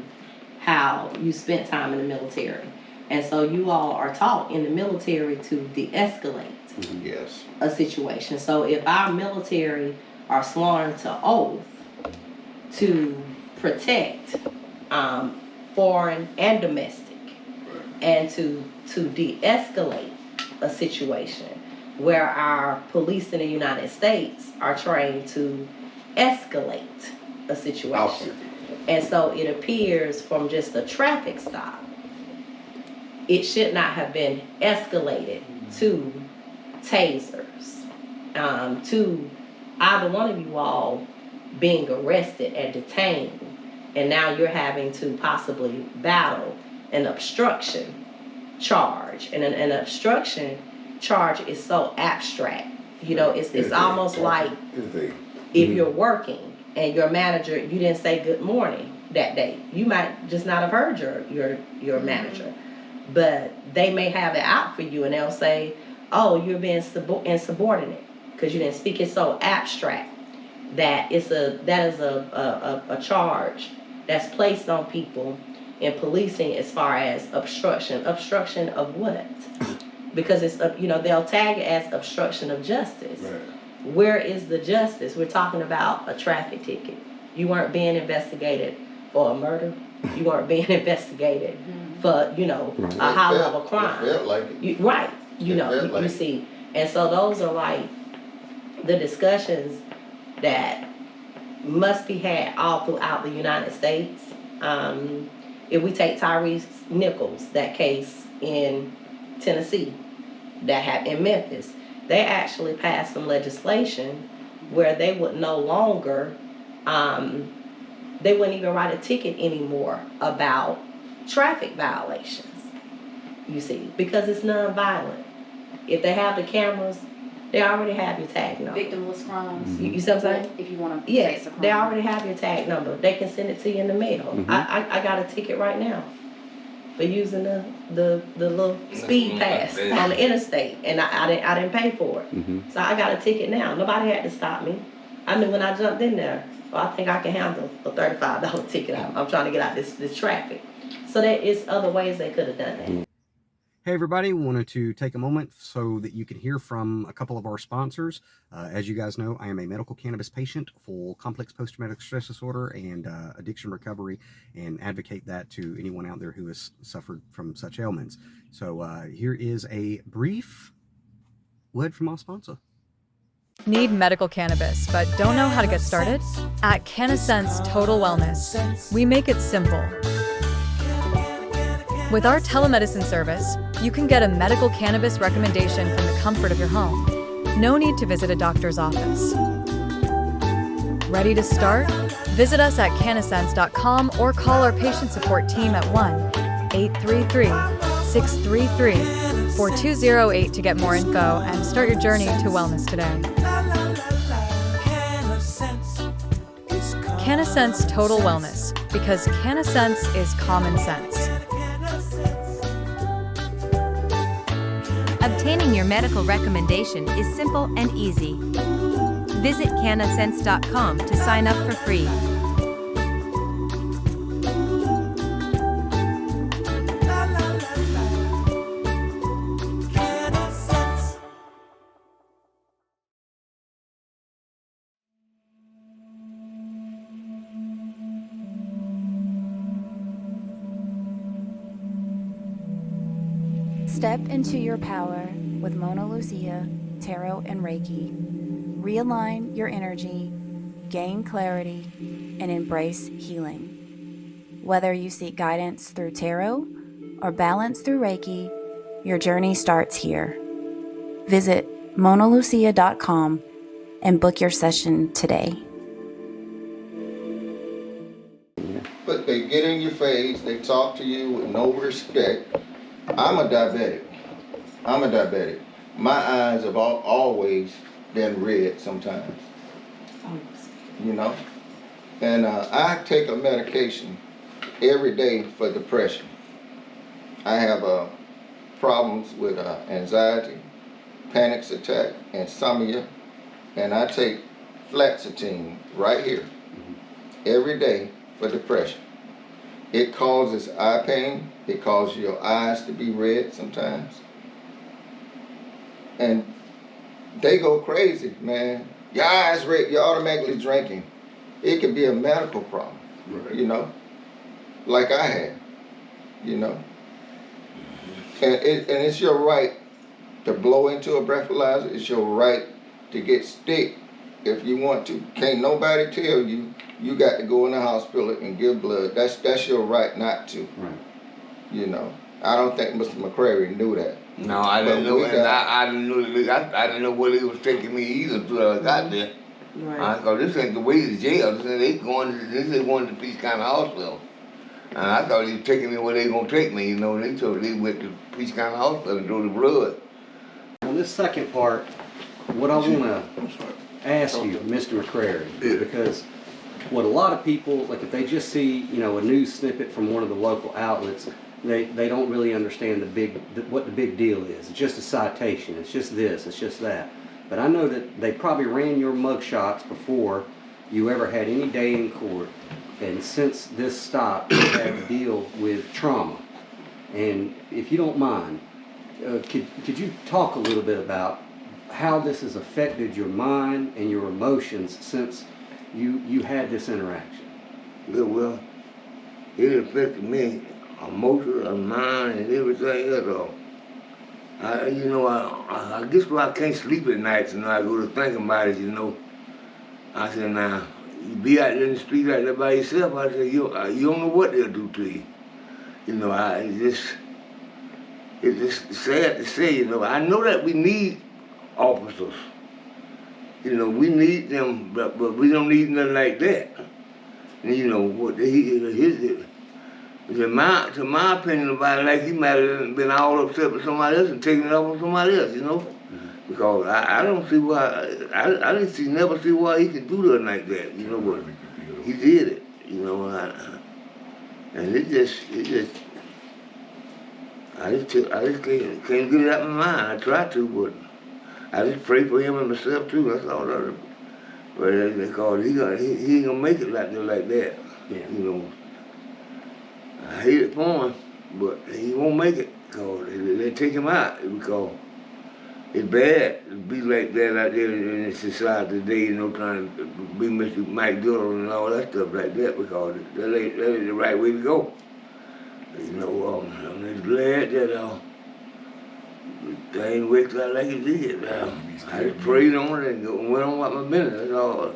how you spent time in the military. And so you all are taught in the military to de-escalate Yes. a situation. So if our military are sworn to oath to protect foreign and domestic, and to de-escalate a situation where our police in the United States are trained to escalate a situation. And so it appears from just a traffic stop, it should not have been escalated to tasers, to either one of you all being arrested and detained, and now you're having to possibly battle an obstruction charge. And an obstruction charge is so abstract. You know, it's almost like if you're working and your manager, you didn't say good morning that day. You might just not have heard your manager. But they may have it out for you and they'll say, oh, you're being insubordinate because you didn't speak. It's so abstract that that is a charge that's placed on people in policing as far as obstruction. Obstruction of what? Because it's, they'll tag it as obstruction of justice. Right. Where is the justice? We're talking about a traffic ticket. You weren't being investigated for a murder. You weren't being investigated for, a high level crime. It felt like it. Right. You see. And so those are like the discussions that must be had all throughout the United States. If we take Tyrese Nichols, that case in Tennessee, that happened in Memphis, they actually passed some legislation where they would no longer, they wouldn't even write a ticket anymore about traffic violations, you see, because it's nonviolent. If they have the cameras, they already have your tag number. Victimless crimes. You see what I'm saying? If you want to yes, they already have your tag number. They can send it to you in the mail. Mm-hmm. I got a ticket right now for using the little speed pass on the interstate, and I didn't pay for it. Mm-hmm. So I got a ticket now. Nobody had to stop me. I knew when I jumped in there, well, I think I can handle a $35 ticket. I'm trying to get out this traffic. So there is other ways they could have done that. Hey everybody, wanted to take a moment so that you can hear from a couple of our sponsors. As you guys know, I am a medical cannabis patient for complex post-traumatic stress disorder and addiction recovery, and advocate that to anyone out there who has suffered from such ailments. So here is a brief word from our sponsor. Need medical cannabis but don't know how to get started? At CannaSense Total Wellness, we make it simple. With our telemedicine service, you can get a medical cannabis recommendation from the comfort of your home. No need to visit a doctor's office. Ready to start? Visit us at cannasense.com or call our patient support team at 1-833-633-4208 to get more info and start your journey to wellness today. CannaSense Total Wellness, because CannaSense is common sense. Obtaining your medical recommendation is simple and easy. Visit cannasense.com to sign up for free. Step into your power. with Mona Lucia, Tarot, and Reiki. Realign your energy, gain clarity, and embrace healing. Whether you seek guidance through tarot or balance through Reiki, your journey starts here. Visit monalucia.com and book your session today. But they get in your face, they talk to you with no respect. I'm a diabetic. My eyes have always been red sometimes, you know? And I take a medication every day for depression. I have problems with anxiety, panic attack, insomnia, and I take flaxetine right here every day for depression. It causes eye pain. It causes your eyes to be red sometimes. And they go crazy, man. Your eyes red, you're automatically drinking. It could be a medical problem, right. You know, like I had, you know. And it's your right to blow into a breathalyzer. It's your right to get sick if you want to. Can't nobody tell you you got to go in the hospital and give blood. That's your right not to. Right. You know, I don't think Mr. McCrary knew that. No, I didn't know, and I didn't know. I didn't know what he was taking me either until I got there. Right. Cause this ain't the way to jail. This is going to Peace County Hospital. And I thought he was taking me where they gonna take me. You know, they went to Peace County Hospital and drew the blood. On this second part, what I want to ask you, Mr. McCrary, is because what a lot of people, like if they just see, you know, a news snippet from one of the local outlets, they don't really understand what the big deal is. It's just a citation. It's just this. It's just that. But I know that they probably ran your mugshots before you ever had any day in court. And since this stopped, you had to deal with trauma. And if you don't mind, could you talk a little bit about how this has affected your mind and your emotions since you had this interaction? Yeah, well, it affected me emotionally, mind, and everything else. I guess why I can't sleep at night, you know, I go to think about it, you know. I said, now, you be out there in the street out there by yourself, I said, you don't know what they'll do to you. You know, it's just sad to say, you know. I know that we need officers. You know, we need them, but we don't need nothing like that. And, you know, what to my opinion about it, like he might have been all upset with somebody else and taking it off on somebody else, you know? Mm-hmm. Because I don't see why, I didn't never see why he could do nothing like that, you know, but he did it, you know, and it just I just can't get it out of my mind. I try to, but I just pray for him and myself too, that's all that is. But because he ain't gonna make it like that, yeah. You know. I hate it for him, but he won't make it because they take him out because it's bad to be like that out there in the society today, you know, trying to be Mr. Mike Dillon and all that stuff like that because that ain't the right way to go. You know, I'm just glad that thing worked out like it did. I just prayed on it and went on with my business, that's all.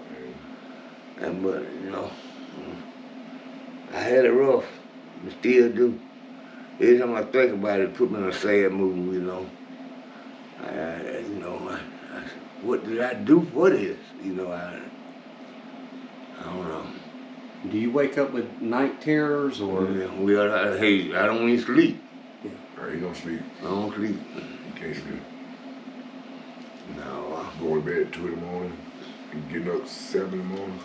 But, you know, I had it rough. I still do. Every time I think about it put me in a sad mood, you know. What did I do for this? You know, I don't know. Do you wake up with night terrors or? Yeah, hey, I don't even sleep. Yeah. Right, you don't sleep. I don't sleep. You can't sleep. No. Going to bed at 2 in the morning and getting up 7 in the morning.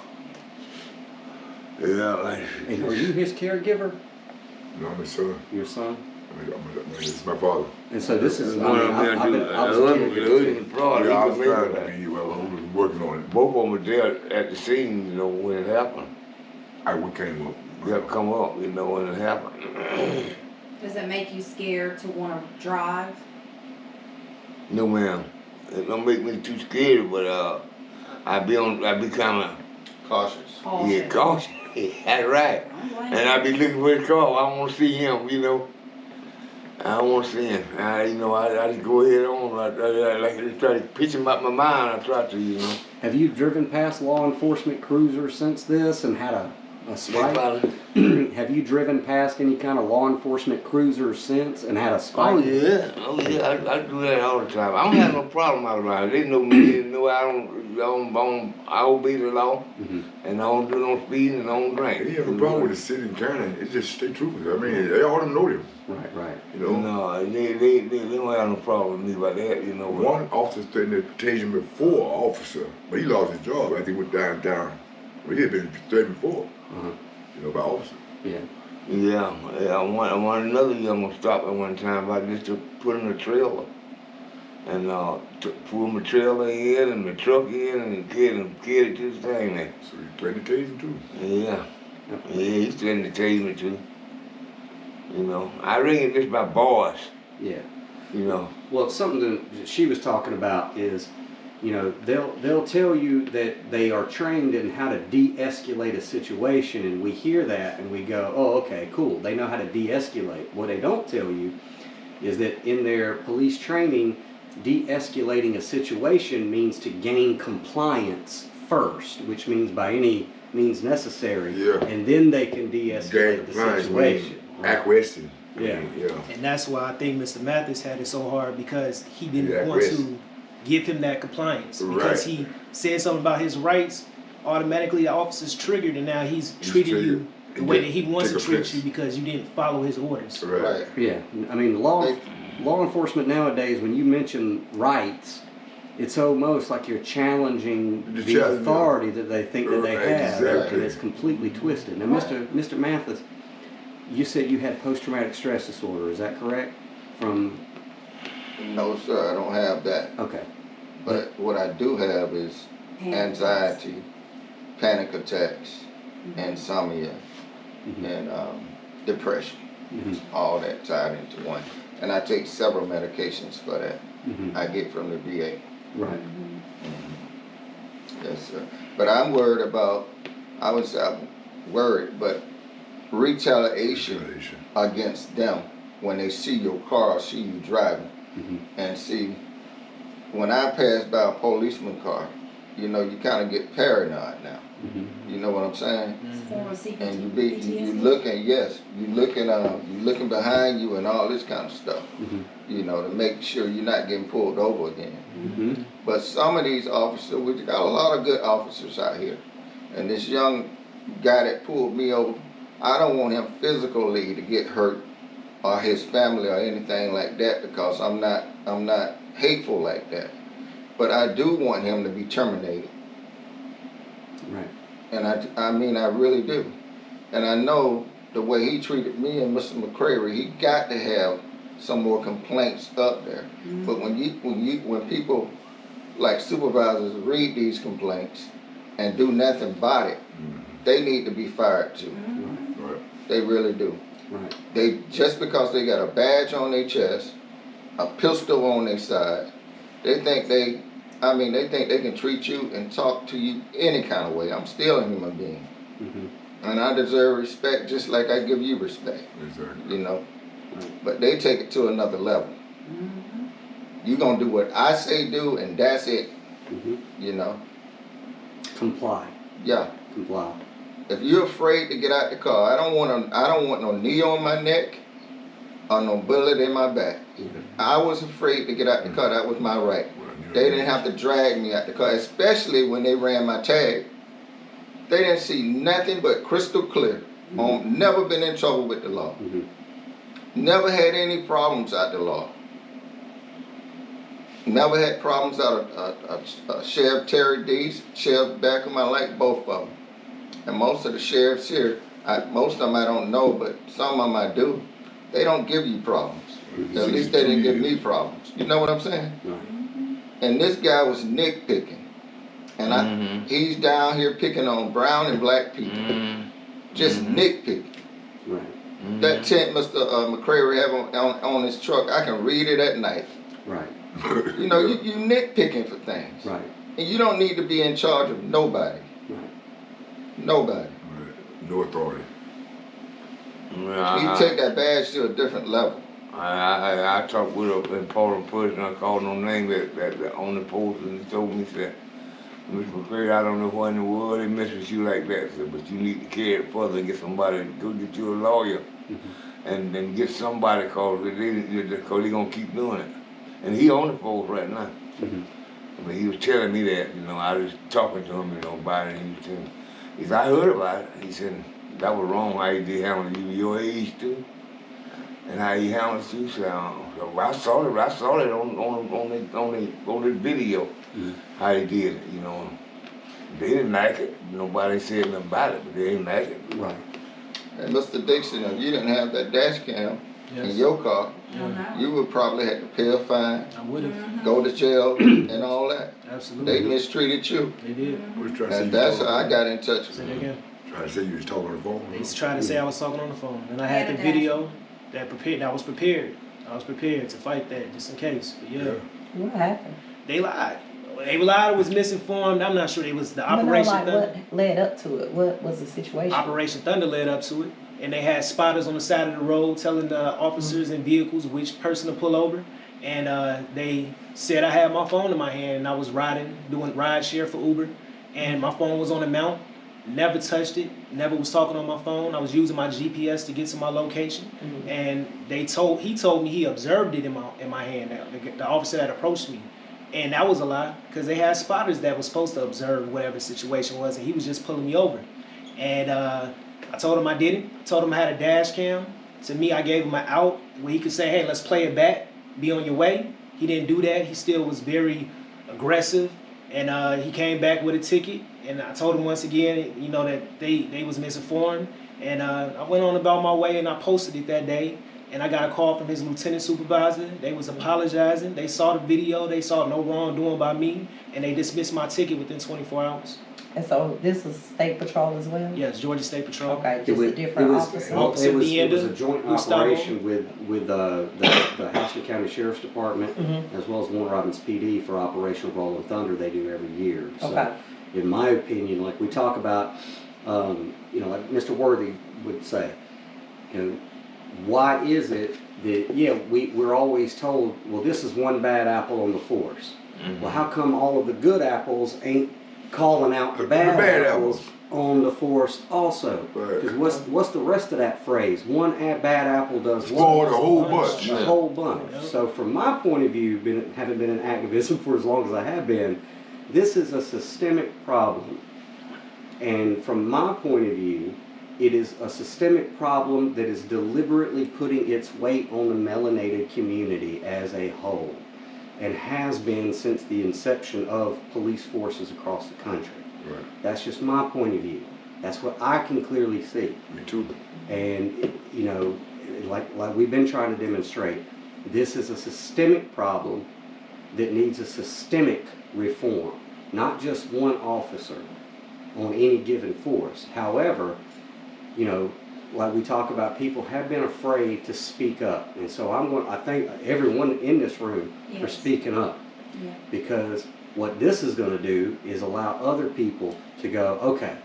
Yeah. And are you his caregiver? No, I'm his son. Your son? It's my father. And so this is, I was working on it. Both of them were there at the scene, you know, when it happened. We came up. You have to come up, you know, when it happened. Does it make you scared to want to drive? No, ma'am. It don't make me too scared, but I be kind of Cautious. Yeah, cautious. That's right. And I be looking for his car. I want to see him, you know. I don't want to see him. I just go ahead on. I just try to pitch him up my mind. I try to. Have you driven past law enforcement cruisers since this and had a spike? Have you driven past any kind of law enforcement cruisers since and had a spike? Oh yeah. I do that all the time. I don't have no problem out around. They know me. They know I obey the law, and I don't do no speeding and I don't drink. He have a problem with the city and county. It's just state troopers. I mean, they all them know them. Right. No, they don't have no problem with me about that. One officer threatened to tase him before an officer, but he lost his job after he went down. Well, he had been threatened before. By officer. Yeah. I want another young one stopped at one time. I just to put in a trailer and pull my trailer in and my truck in and carry it to the thing there. So he threatened to tase him too. Yeah, he's threatened to tase me too. I reckon it's my boss. Yeah. Well, something that she was talking about is, they'll tell you that they are trained in how to de-escalate a situation, and we hear that and we go, oh, okay, cool. They know how to de-escalate. What they don't tell you is that in their police training, de-escalating a situation means to gain compliance first, which means by any means necessary. Yeah. And then they can de-escalate the situation. Acquiescing. Yeah. And that's why I think Mr. Mathis had it so hard, because he didn't want to give him that compliance. Because he said something about his rights, automatically the officer's triggered, and now he's treating you the way that he wants to treat you because you didn't follow his orders. Right. Yeah. I mean, law enforcement nowadays, when you mention rights, it's almost like you're challenging the authority that they think that they have, and it's completely twisted. Now, Mr. Mathis, you said you had post-traumatic stress disorder. Is that correct? No, sir, I don't have that. Okay. But what I do have is anxiety, panic attacks, insomnia, and depression. All that tied into one. And I take several medications for that. I get from the VA. Right. Yes, sir. But I'm worried about, but retaliation against them when they see your car, see you driving. And see, when I pass by a policeman car, you kind of get paranoid now. You know what I'm saying? And you looking behind you and all this kind of stuff. To make sure you're not getting pulled over again. But some of these officers, we got a lot of good officers out here, and this young guy that pulled me over, I don't want him physically to get hurt, or his family or anything like that, because I'm not hateful like that. But I do want him to be terminated. Right. And I really do. And I know the way he treated me and Mr. McCrary, he got to have some more complaints up there. But when people like supervisors read these complaints and do nothing about it, they need to be fired too. They really do. Right. They just because they got a badge on their chest, a pistol on their side, they think they can treat you and talk to you any kind of way. I'm still a human being, and I deserve respect just like I give you respect. Exactly. But they take it to another level. You gonna do what I say do, and that's it. Comply. Yeah. Comply. If you're afraid to get out the car, I don't want no knee on my neck or no bullet in my back. I was afraid to get out the car. That was my right. They didn't have to drag me out the car, especially when they ran my tag. They didn't see nothing but crystal clear. Never been in trouble with the law. Never had any problems out the law. Never had problems out of Sheriff Terry Dees, Sheriff Beckham. I like both of them. And most of the sheriffs here, most of them I don't know, but some of them I do. They don't give you problems. At least they didn't give me problems. You know what I'm saying? And this guy was nitpicking. And he's down here picking on brown and black people. Just nitpicking. Right. That tent Mr. McCrary have on his truck, I can read it at night. Right. You nitpicking for things. Right. And you don't need to be in charge of nobody. Right. Nobody. Right. No authority. You take that badge to a different level. I talked with an important person. I called no name that on the post, and he told me, said, Mr. McCrary, I don't know why in the world they mess with you like that, said, but you need to carry it further and get somebody, go get you a lawyer, and then get somebody, cause they gonna keep doing it. And he on the post right now. I mean, he was telling me that, I was talking to him, about it, and he was telling me, he said, I heard about it. He said, that was wrong how he did handle you your age too. And how he handled you, so I saw it on the video, how he did it, They didn't like it. Nobody said nothing about it, but they didn't like it. Right. And Mr. Dixon, if you didn't have that dash cam in your car, you would probably have to pay a fine, I would have. go to jail, and all that. Absolutely. They mistreated you. They did. And that's how I got in touch with Say that them. again. Trying to say you was talking on the phone. They was trying to say I was talking on the phone, and I had the video that prepared. I was prepared. I was prepared to fight that just in case. But yeah. What happened? They lied. They lied. Was misinformed. I'm not sure. It was the But no, Operation like, Thunder. what led up to it? What was the situation? Operation Thunder led up to it, and they had spotters on the side of the road telling the officers and vehicles which person to pull over. And they said I had my phone in my hand, and I was doing ride share for Uber, and my phone was on the mount. Never touched it. Never was talking on my phone. I was using my GPS to get to my location, and he told me he observed it in my hand. The officer that approached me, and that was a lie because they had spotters that was supposed to observe whatever the situation was, and he was just pulling me over. And I told him I didn't. I told him I had a dash cam. To me, I gave him an out where he could say, "Hey, let's play it back. Be on your way." He didn't do that. He still was very aggressive, and he came back with a ticket. And I told him once again, that they was misinformed. And I went on about my way, and I posted it that day. And I got a call from his lieutenant supervisor. They was apologizing. They saw the video. They saw no wrongdoing by me, and they dismissed my ticket within 24 hours. And so this was State Patrol as well? Yes, Georgia State Patrol. Okay, just a different officer. It was a joint operation with the Houston County Sheriff's Department as well as Warner Robins PD for Operation Rolling Thunder. They do every year. So, Okay. in my opinion, like we talk about, like Mr. Worthy would say, why is it that, we're always told, well, this is one bad apple on the force. Well, how come all of the good apples ain't calling out the bad apples on the force also? Because what's the rest of that phrase? One bad apple does spoil the whole bunch. The whole bunch. So from my point of view, having been in activism for as long as I have been, this is a systemic problem. And from my point of view, it is a systemic problem that is deliberately putting its weight on the melanated community as a whole, and has been since the inception of police forces across the country. Right. That's just my point of view. That's what I can clearly see. Me too. And like we've been trying to demonstrate, this is a systemic problem that needs a systemic reform, not just one officer on any given force. However, like we talk about, people have been afraid to speak up, and so I thank everyone in this room for speaking up, because what this is going to do is allow other people to go, okay,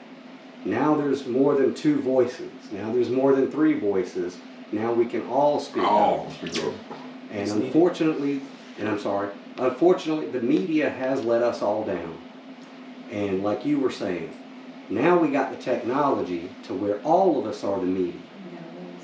now there's more than 2 voices, now there's more than 3 voices, now we can all speak up. And unfortunately, the media has let us all down. And like you were saying, now we got the technology to where all of us are the media.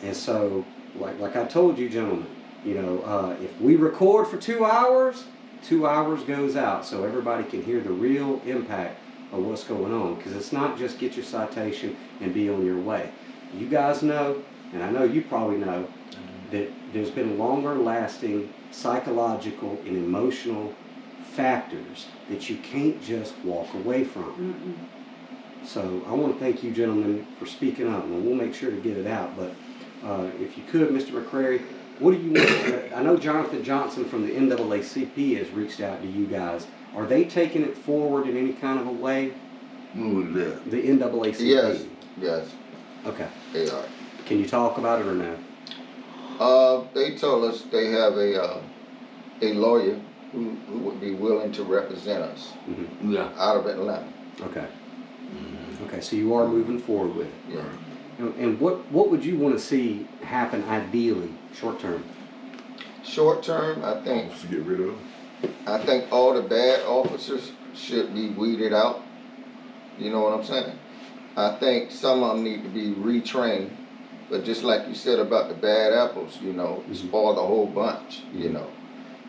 And so, like I told you gentlemen, if we record for 2 hours, 2 hours goes out so everybody can hear the real impact of what's going on. Because it's not just get your citation and be on your way. You guys know, and I know you probably know, that there's been longer lasting psychological and emotional factors that you can't just walk away from. So I want to thank you gentlemen for speaking up, and we'll make sure to get it out. But if you could, Mr. McCrary, what do you want? I know Jonathan Johnson from the NAACP has reached out to you guys. Are they taking it forward in any kind of a way? Who is that? The NAACP? Yes. Okay. They are. Can you talk about it or no? They told us they have a lawyer who would be willing to represent us out of Atlanta. Okay. Okay, so you are moving forward with it. Yeah. And what would you want to see happen ideally, short term? Short term, I think Officer get rid of. all the bad officers should be weeded out. You know what I'm saying? I think some of them need to be retrained. But just like you said about the bad apples, you know, spoil the whole bunch, you know.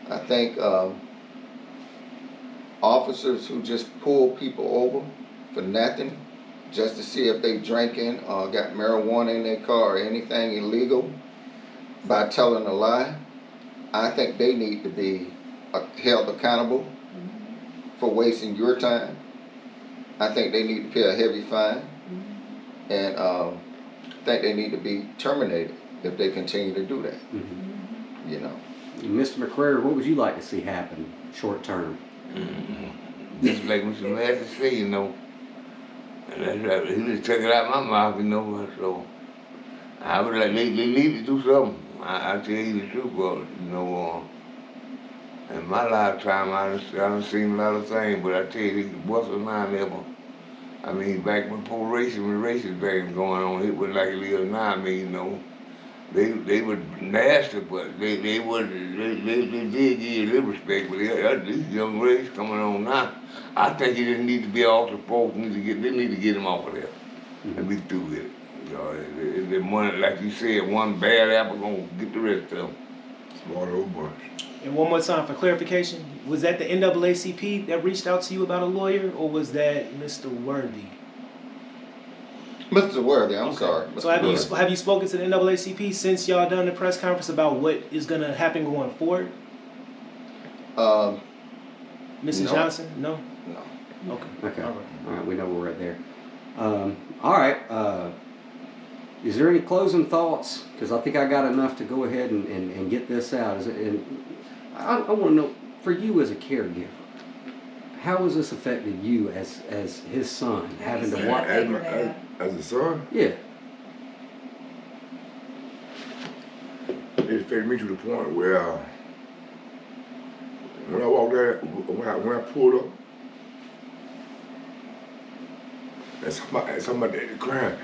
I think officers who just pull people over for nothing, just to see if they drinking or got marijuana in their car or anything illegal by telling a lie, I think they need to be held accountable for wasting your time. I think they need to pay a heavy fine, and I think they need to be terminated if they continue to do that. You know. Mr. McCrary, what would you like to see happen short term? Just like Mr. Mathis say, you know. And that's right. He just took it out of my mouth, you know. So I would like they need to do something. I tell you the truth, brother. You know, in my lifetime, I done seen a lot of things, but I tell you, it wasn't mine ever. I mean, back when racist things going on, it was like it is now. I mean, you know, they were nasty, but they did give you a little respect. But these young race coming on now, I think it didn't need to be off the force. They need to get him off of there and be through with it. You know, the one, like you said, one bad apple gonna get the rest of them. Smart old bunch. And one more time for clarification, was that the NAACP that reached out to you about a lawyer, or was that Mr. Worthy? Mr. Worthy, I'm Okay. sorry. So have you spoken to the NAACP since y'all done the press conference about what is gonna happen going forward? Mrs. No. Johnson? No? No. Okay. All right, we know we're right there. All right, is there any closing thoughts? Because I think I got enough to go ahead and get this out. I want to know, for you as a caregiver, how has this affected you as his son, having to watch? As a son, Yeah. it affected me to the point where when I walked there, when I pulled up, and somebody daddy crying.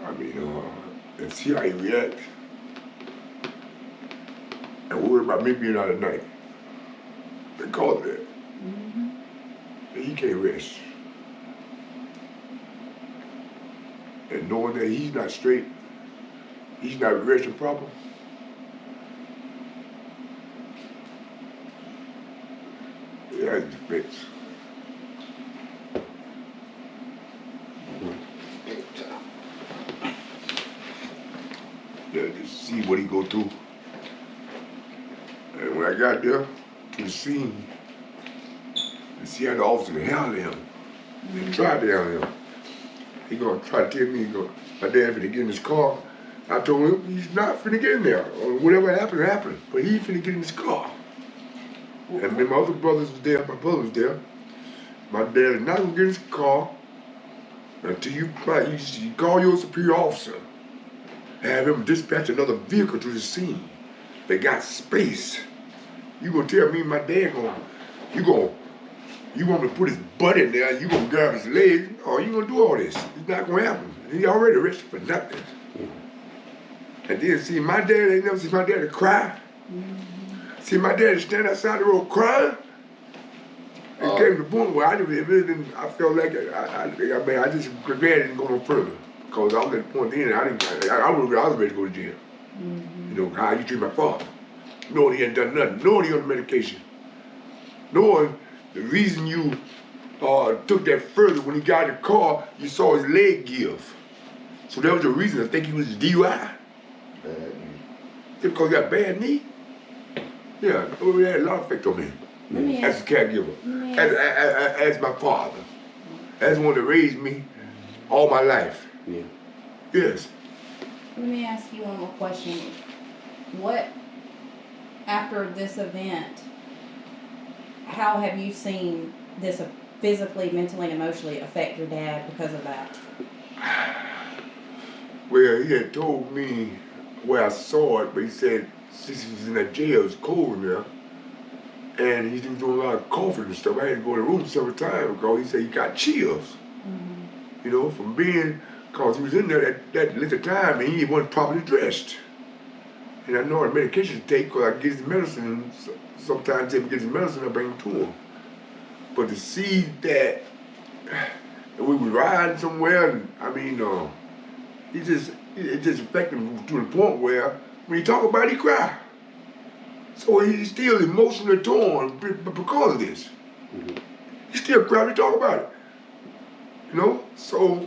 I mean, and see how he reacts, and worry about me being out at night. They call it that. And he can't rest. And knowing that he's not straight, he's not resting proper. Yeah, it's fixed. Yeah, just see what he go through. And when I got there to the scene, and see how the officer held him, they tried to held him. He gonna try to tell me, my dad finna get in his car. I told him he's not finna get in there. Or whatever happened, happened. But he finna get in his car. And then my other brothers was there, my brother was there. My dad is not gonna get in his car until you call your superior officer and have him dispatch another vehicle to the scene. They got space. You gonna tell me my dad you want me to put his butt in there, you gonna grab his legs, or you gonna do all this? It's not gonna happen. He already arrested for nothing. And then see my dad, ain't never seen my daddy cry. See my daddy stand outside the road crying. It came to the point where I felt like I just glad I didn't go no further. Because I was at the point then, I was ready to go to jail. You know, how you treat my father. Knowing he hadn't done nothing, knowing he on the medication. Knowing the reason you took that further, when he got in the car, you saw his leg give. So that was the reason I think he was DUI. Bad knee. Just because he got a bad knee? Yeah, it had a lot of effect on me. As a caregiver. As my father. As one that raised me all my life. Yeah. Yes. Let me ask you one more question. What, after this event, how have you seen this physically, mentally, and emotionally affect your dad because of that? Well, he had told me where I saw it, but he said since he was in that jail, it was cold in there. And he's been doing a lot of coughing and stuff. I had to go to the room several times because he said he got chills. You know, from being Because he was in there at that length of time and he wasn't properly dressed. And I know the medication to take because I get his medicine, and sometimes if he gets his medicine, I bring him to him. But to see that we were riding somewhere, and I mean, it just affected him to the point where when he talk about it, he cry. So he's still emotionally torn because of this. Mm-hmm. He still cry when he talk about it. You know, so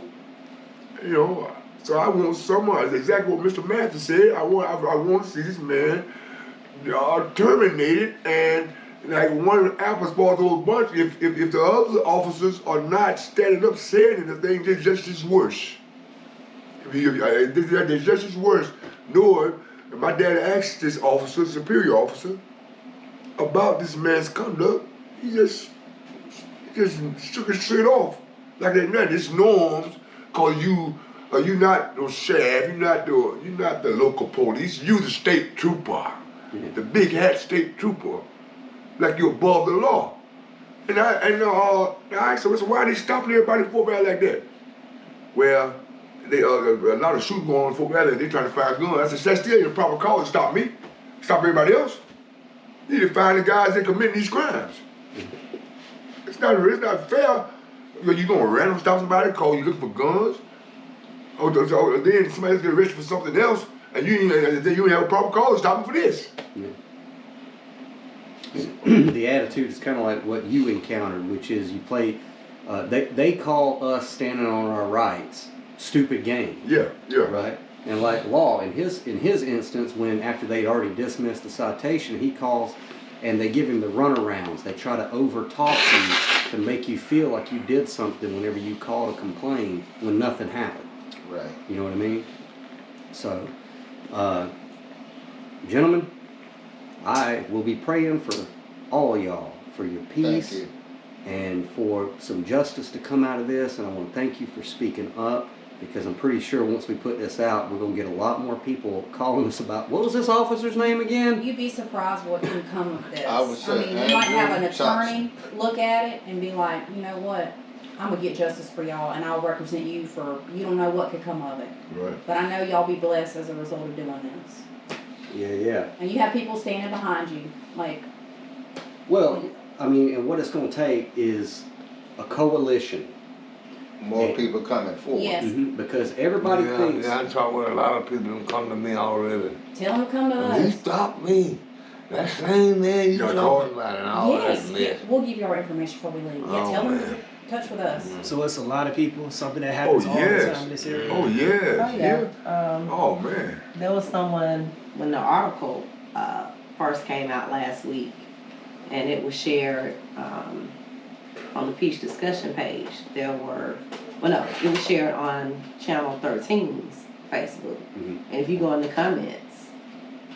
I want someone. That's exactly what Mr. Mathis said. I want to see this man terminated, and like one of the apples falls to a bunch. If the other officers are not standing up saying anything, they're just as worse. They're just as worse. Knowing that my dad asked this officer, superior officer, about this man's conduct, he just shook it straight off like that. Nothing. It's norms, cause you not no sheriff, you're not the local police. You the state trooper, the big hat state trooper, like you're above the law. And I asked him, so why are they stopping everybody in Fort Valley like that? Well, they a lot of shooting going on in Fort Valley. They trying to find guns. I said, that's still your proper call to stop me, stop everybody else. You need to find the guys that committing these crimes. It's not fair. You gonna random stop somebody, call you looking for guns, or then somebody else get arrested for something else, and you ain't have a proper call to stop them for this. Yeah. The attitude is kind of like what you encountered, which is you play. They call us standing on our rights stupid game. Yeah. Right. And like Law, in his instance, when after they'd already dismissed the citation, he calls and they give him the runarounds. They try to overtalk you to make you feel like you did something whenever you call to complain when nothing happened. Right. You know what I mean? So, gentlemen, I will be praying for all y'all, for your peace. Thank you. And for some justice to come out of this. And I want to thank you for speaking up, because I'm pretty sure once we put this out, we're going to get a lot more people calling us about, what was this officer's name again? You'd be surprised what can come of this. I would say mean, you might have an Thompson. attorney look at it and be like, you know what, I'm going to get justice for y'all and I'll represent you for, you don't know what could come of it. Right. But I know y'all be blessed as a result of doing this. Yeah. And you have people standing behind you, like. Well, I mean, and what it's going to take is a coalition. More people coming forward. Yes. Because everybody thinks. Yeah, I talked with a lot of people who come to me already. Tell them to come to He us. stopped me. That same man you Got talking caught? about and all Yes, that mess. we'll give you our information before we leave. Yeah, Oh, tell them man. to touch with us. So it's a lot of people, something that happens all the yes. time in this area. Oh yeah. Oh, yeah. Oh man. There was someone, when the article first came out last week, and it was shared on the Peach discussion page. It was shared on Channel 13's Facebook. Mhm. And if you go in the comments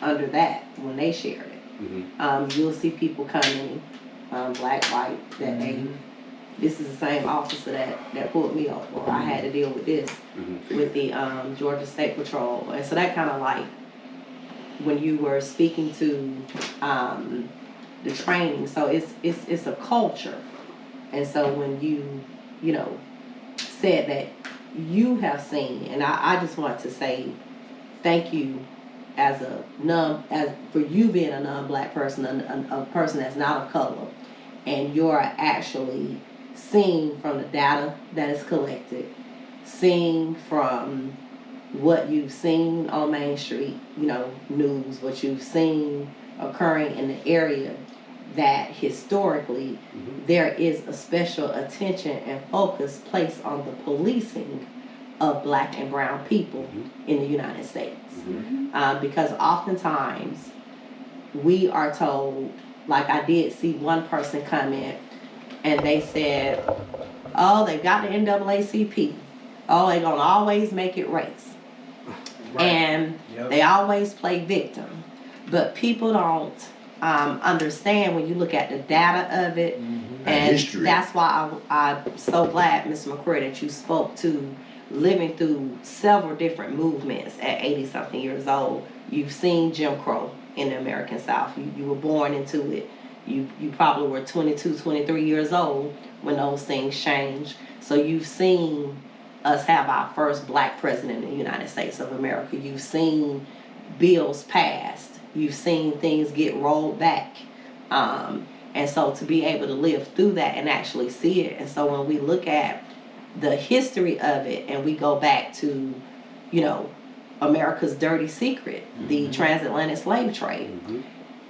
under that, when they shared it, you'll see people commenting, black, white, that this is the same officer that pulled me over, or I had to deal with this with the Georgia State Patrol. And so that kind of like, when you were speaking to the training, so it's a culture. And so when you said that you have seen, and I just want to say thank you for you being a non-black person, a person that's not of color, and you're actually seeing from the data that is collected, seeing from what you've seen on Main Street, news, what you've seen occurring in the area, that historically there is a special attention and focus placed on the policing of black and brown people in the United States. Because oftentimes we are told, like I did see one person comment and they said, oh, they got the NAACP. Oh, they're gonna always make it race. Right. And they always play victim. But people don't understand when you look at the data of it, and history. that's why I'm so glad, Mr. McCrary, that you spoke to living through several different movements at 80-something years old. You've seen Jim Crow in the American South. You were born into it. You probably were 22, 23 years old when those things changed. So you've seen us have our first black president in the United States of America. You've seen bills passed. You've seen things get rolled back. And so to be able to live through that and actually see it. And so when we look at the history of it and we go back to, you know, America's dirty secret, the transatlantic slave trade.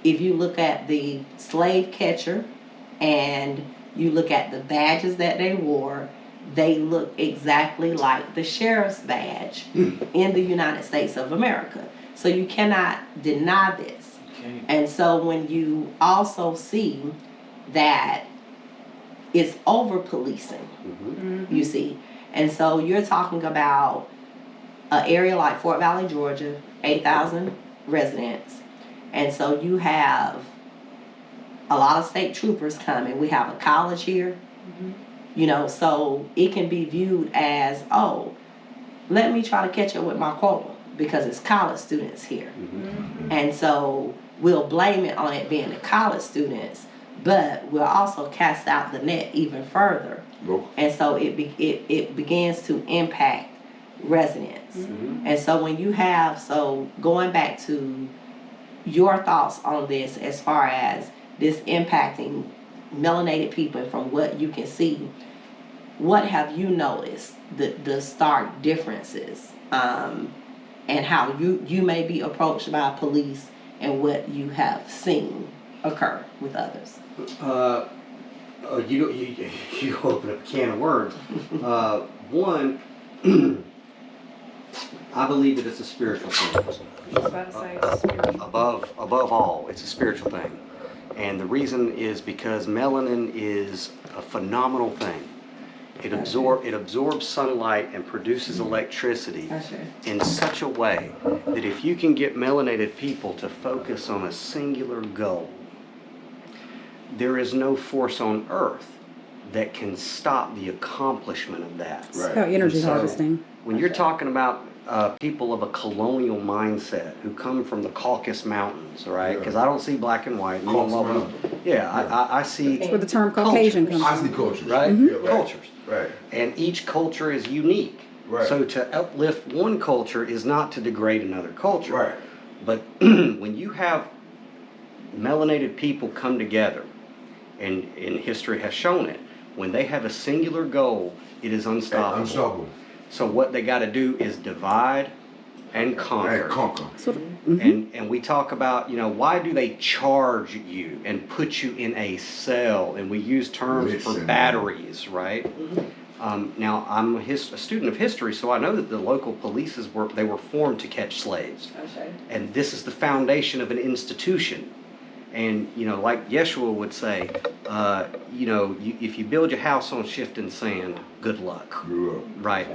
If you look at the slave catcher and you look at the badges that they wore, they look exactly like the sheriff's badge in the United States of America. So you cannot deny this. Okay. And so when you also see that it's over policing, you see. And so you're talking about an area like Fort Valley, Georgia, 8,000 residents. And so you have a lot of state troopers coming. We have a college here, you know, so it can be viewed as, oh, let me try to catch up with my quota because it's college students here. And so we'll blame it on it being the college students, but we'll also cast out the net even further. And so it begins to impact residents. And so when you have, so going back to your thoughts on this as far as this impacting melanated people from what you can see, what have you noticed the stark differences and how you may be approached by police and what you have seen occur with others? You open up a can of worms. One, I believe that it's a spiritual thing. I was about to say it's spiritual. Above all, it's a spiritual thing. And the reason is because melanin is a phenomenal thing. It absorbs sunlight and produces electricity in such a way that if you can get melanated people to focus on a singular goal, there is no force on earth that can stop the accomplishment of that. Right. About energy harvesting. When you're talking about people of a colonial mindset who come from the Caucasus Mountains, right? Because I don't see black and white. I see. That's where the term Caucasian comes from. I see cultures. Right? Yeah, right. Cultures. Right. And each culture is unique. Right. So to uplift one culture is not to degrade another culture. Right. But when you have melanated people come together, and history has shown it, when they have a singular goal, it is unstoppable. Unstoppable. So what they got to do is divide and conquer. And we talk about, you know, why do they charge you and put you in a cell? And we use terms for batteries, right? Now, I'm a student of history, so I know that the local polices were formed to catch slaves. And this is the foundation of an institution. And, you know, like Yeshua would say, you know, if you build your house on shifting sand, good luck. Right?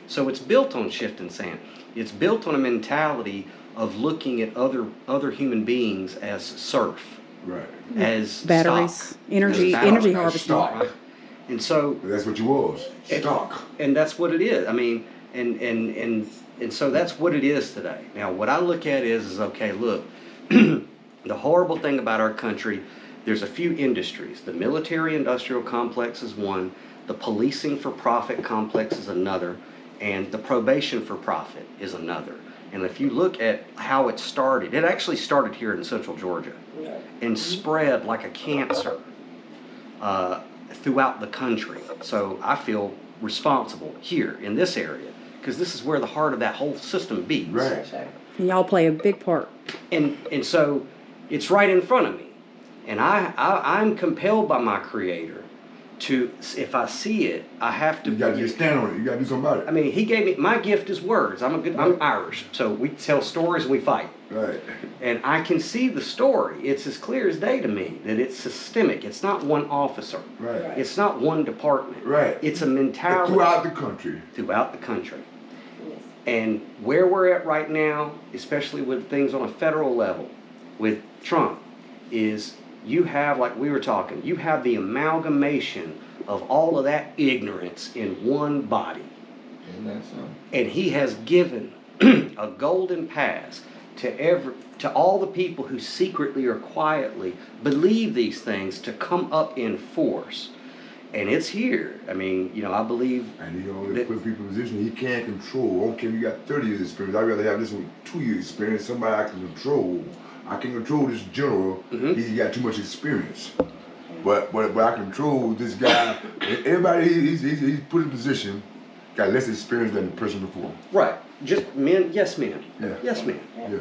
So it's built on shifting sand. It's built on a mentality of looking at other human beings as serf. Right. As batteries, stock, energy harvesting. Right? And so that's what you was. Stock. And that's what it is. I mean, and so that's what it is today. Now, what I look at is okay, look, the horrible thing about our country, there's a few industries. The military-industrial complex is one, the policing for profit complex is another, and the probation for profit is another. And if you look at how it started, it actually started here in Central Georgia and spread like a cancer throughout the country. So I feel responsible here in this area because this is where the heart of that whole system beats. Right. And y'all play a big part. And so it's right in front of me. And I'm compelled by my Creator to, if I see it, I have to. You got to just stand on it. You got to do something about it. I mean, He gave me, my gift is words. I'm Irish, so we tell stories and we fight. Right. And I can see the story. It's as clear as day to me that it's systemic. It's not one officer. Right. It's not one department. Right. It's a mentality. Throughout the country. Throughout the country. And where we're at right now, especially with things on a federal level, with Trump, is you have, like we were talking, you have the amalgamation of all of that ignorance in one body. Isn't that so? And he has given a golden pass to all the people who secretly or quietly believe these things to come up in force And it's here. I mean, you know, I believe. And he only put people in a position he can't control. I don't care if you got 30 years experience. I'd rather have this one with 2 years experience, somebody I can control. I can control this general. He's got too much experience. But I control this guy. Everybody he's put in position got less experience than the person before. Right. Just men. Yes, men. Yeah. Yes, men. Yeah.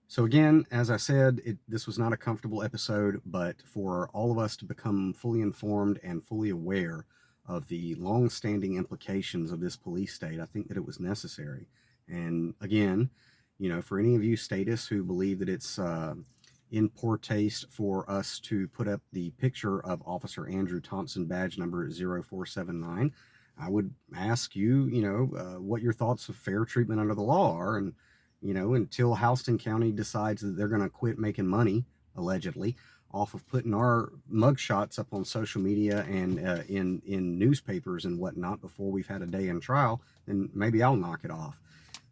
So again, as I said, this was not a comfortable episode, but for all of us to become fully informed and fully aware of the long-standing implications of this police state, I think that it was necessary. And again, you know, for any of you statists who believe that it's in poor taste for us to put up the picture of Officer Andrew Thompson, badge number 0479, I would ask you, you know, what your thoughts of fair treatment under the law are. And you know, until Houston County decides that they're going to quit making money, allegedly, off of putting our mugshots up on social media and in newspapers and whatnot before we've had a day in trial, then maybe I'll knock it off.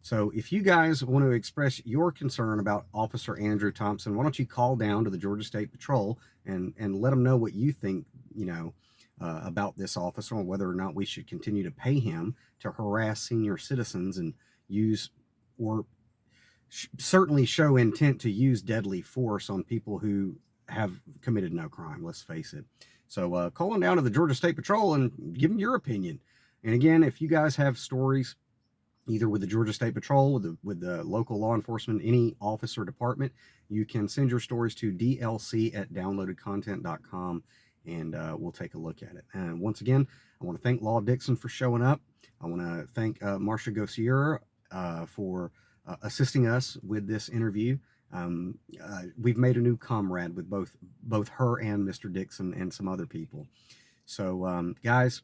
So if you guys want to express your concern about Officer Andrew Thompson, why don't you call down to the Georgia State Patrol and let them know what you think, you know, about this officer and whether or not we should continue to pay him to harass senior citizens and use or certainly show intent to use deadly force on people who have committed no crime, let's face it. So call them down to the Georgia State Patrol and give them your opinion. And again, if you guys have stories, either with the Georgia State Patrol, with the local law enforcement, any office or department, you can send your stories to dlc@downloadedcontent.com, and we'll take a look at it. And once again, I want to thank Law Dixon for showing up. I want to thank Marsha Gosier for assisting us with this interview. We've made a new comrade with both her and Mr. Dixon and some other people. So guys,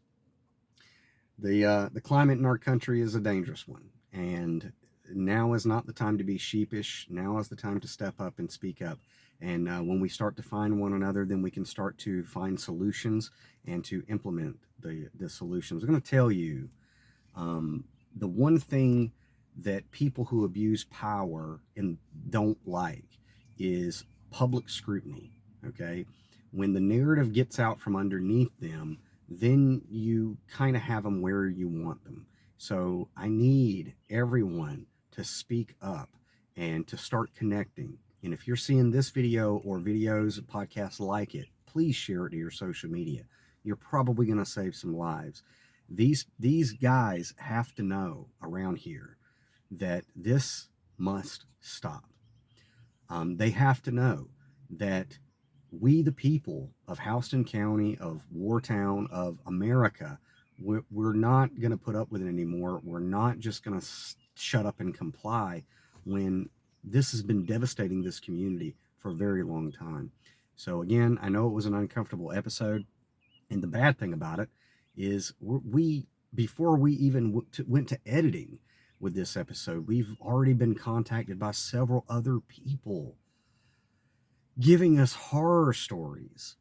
the climate in our country is a dangerous one, and now is not the time to be sheepish. Now is the time to step up and speak up. And when we start to find one another, then we can start to find solutions and to implement the solutions. I'm going to tell you the one thing that people who abuse power and don't like is public scrutiny. Okay, when the narrative gets out from underneath them, then you kind of have them where you want them. So I need everyone to speak up and to start connecting. And if you're seeing this video or videos, podcasts like it, please share it to your social media. You're probably going to save some lives. These guys have to know around here that this must stop. They have to know that we, the people of Houston County, of Wartown, of America, we're not going to put up with it anymore. We're not just going to shut up and comply when this has been devastating this community for a very long time. So again, I know it was an uncomfortable episode, and the bad thing about it is before we even went to editing with this episode, we've already been contacted by several other people giving us horror stories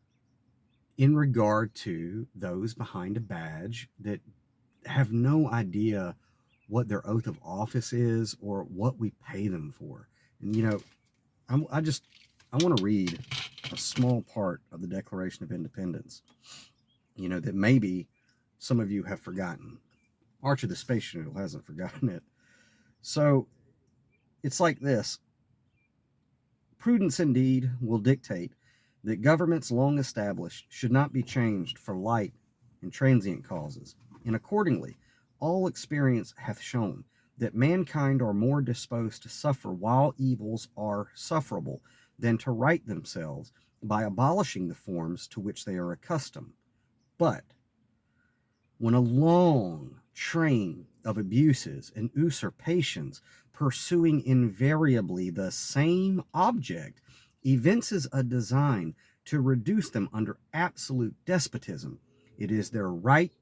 in regard to those behind a badge that have no idea what their oath of office is or what we pay them for. And you know, I want to read a small part of the Declaration of Independence, you know, that maybe some of you have forgotten. Archer the Space Shuttle hasn't forgotten it. So it's like this. Prudence indeed will dictate that governments long established should not be changed for light and transient causes. And accordingly, all experience hath shown that mankind are more disposed to suffer while evils are sufferable than to right themselves by abolishing the forms to which they are accustomed. But when a long train of abuses and usurpations pursuing invariably the same object evinces a design to reduce them under absolute despotism, it is their right,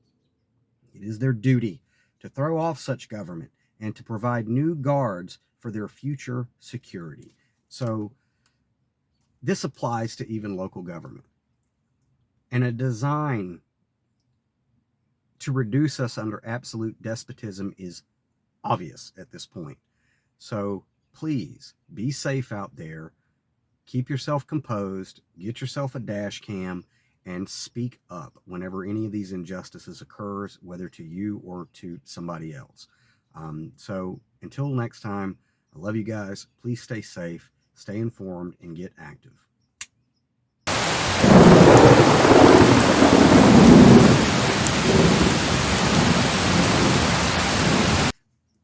it is their duty to throw off such government and to provide new guards for their future security. So this applies to even local government. And a design to reduce us under absolute despotism is obvious at this point. So please be safe out there. Keep yourself composed. Get yourself a dash cam and speak up whenever any of these injustices occurs, whether to you or to somebody else. So until next time, I love you guys. Please stay safe, stay informed, and get active.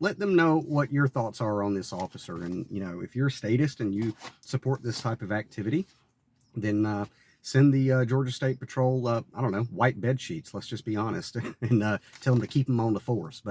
Let them know what your thoughts are on this officer. And, you know, if you're a statist and you support this type of activity, then send the Georgia State Patrol, I don't know, white bed sheets, let's just be honest, and tell them to keep them on the force. But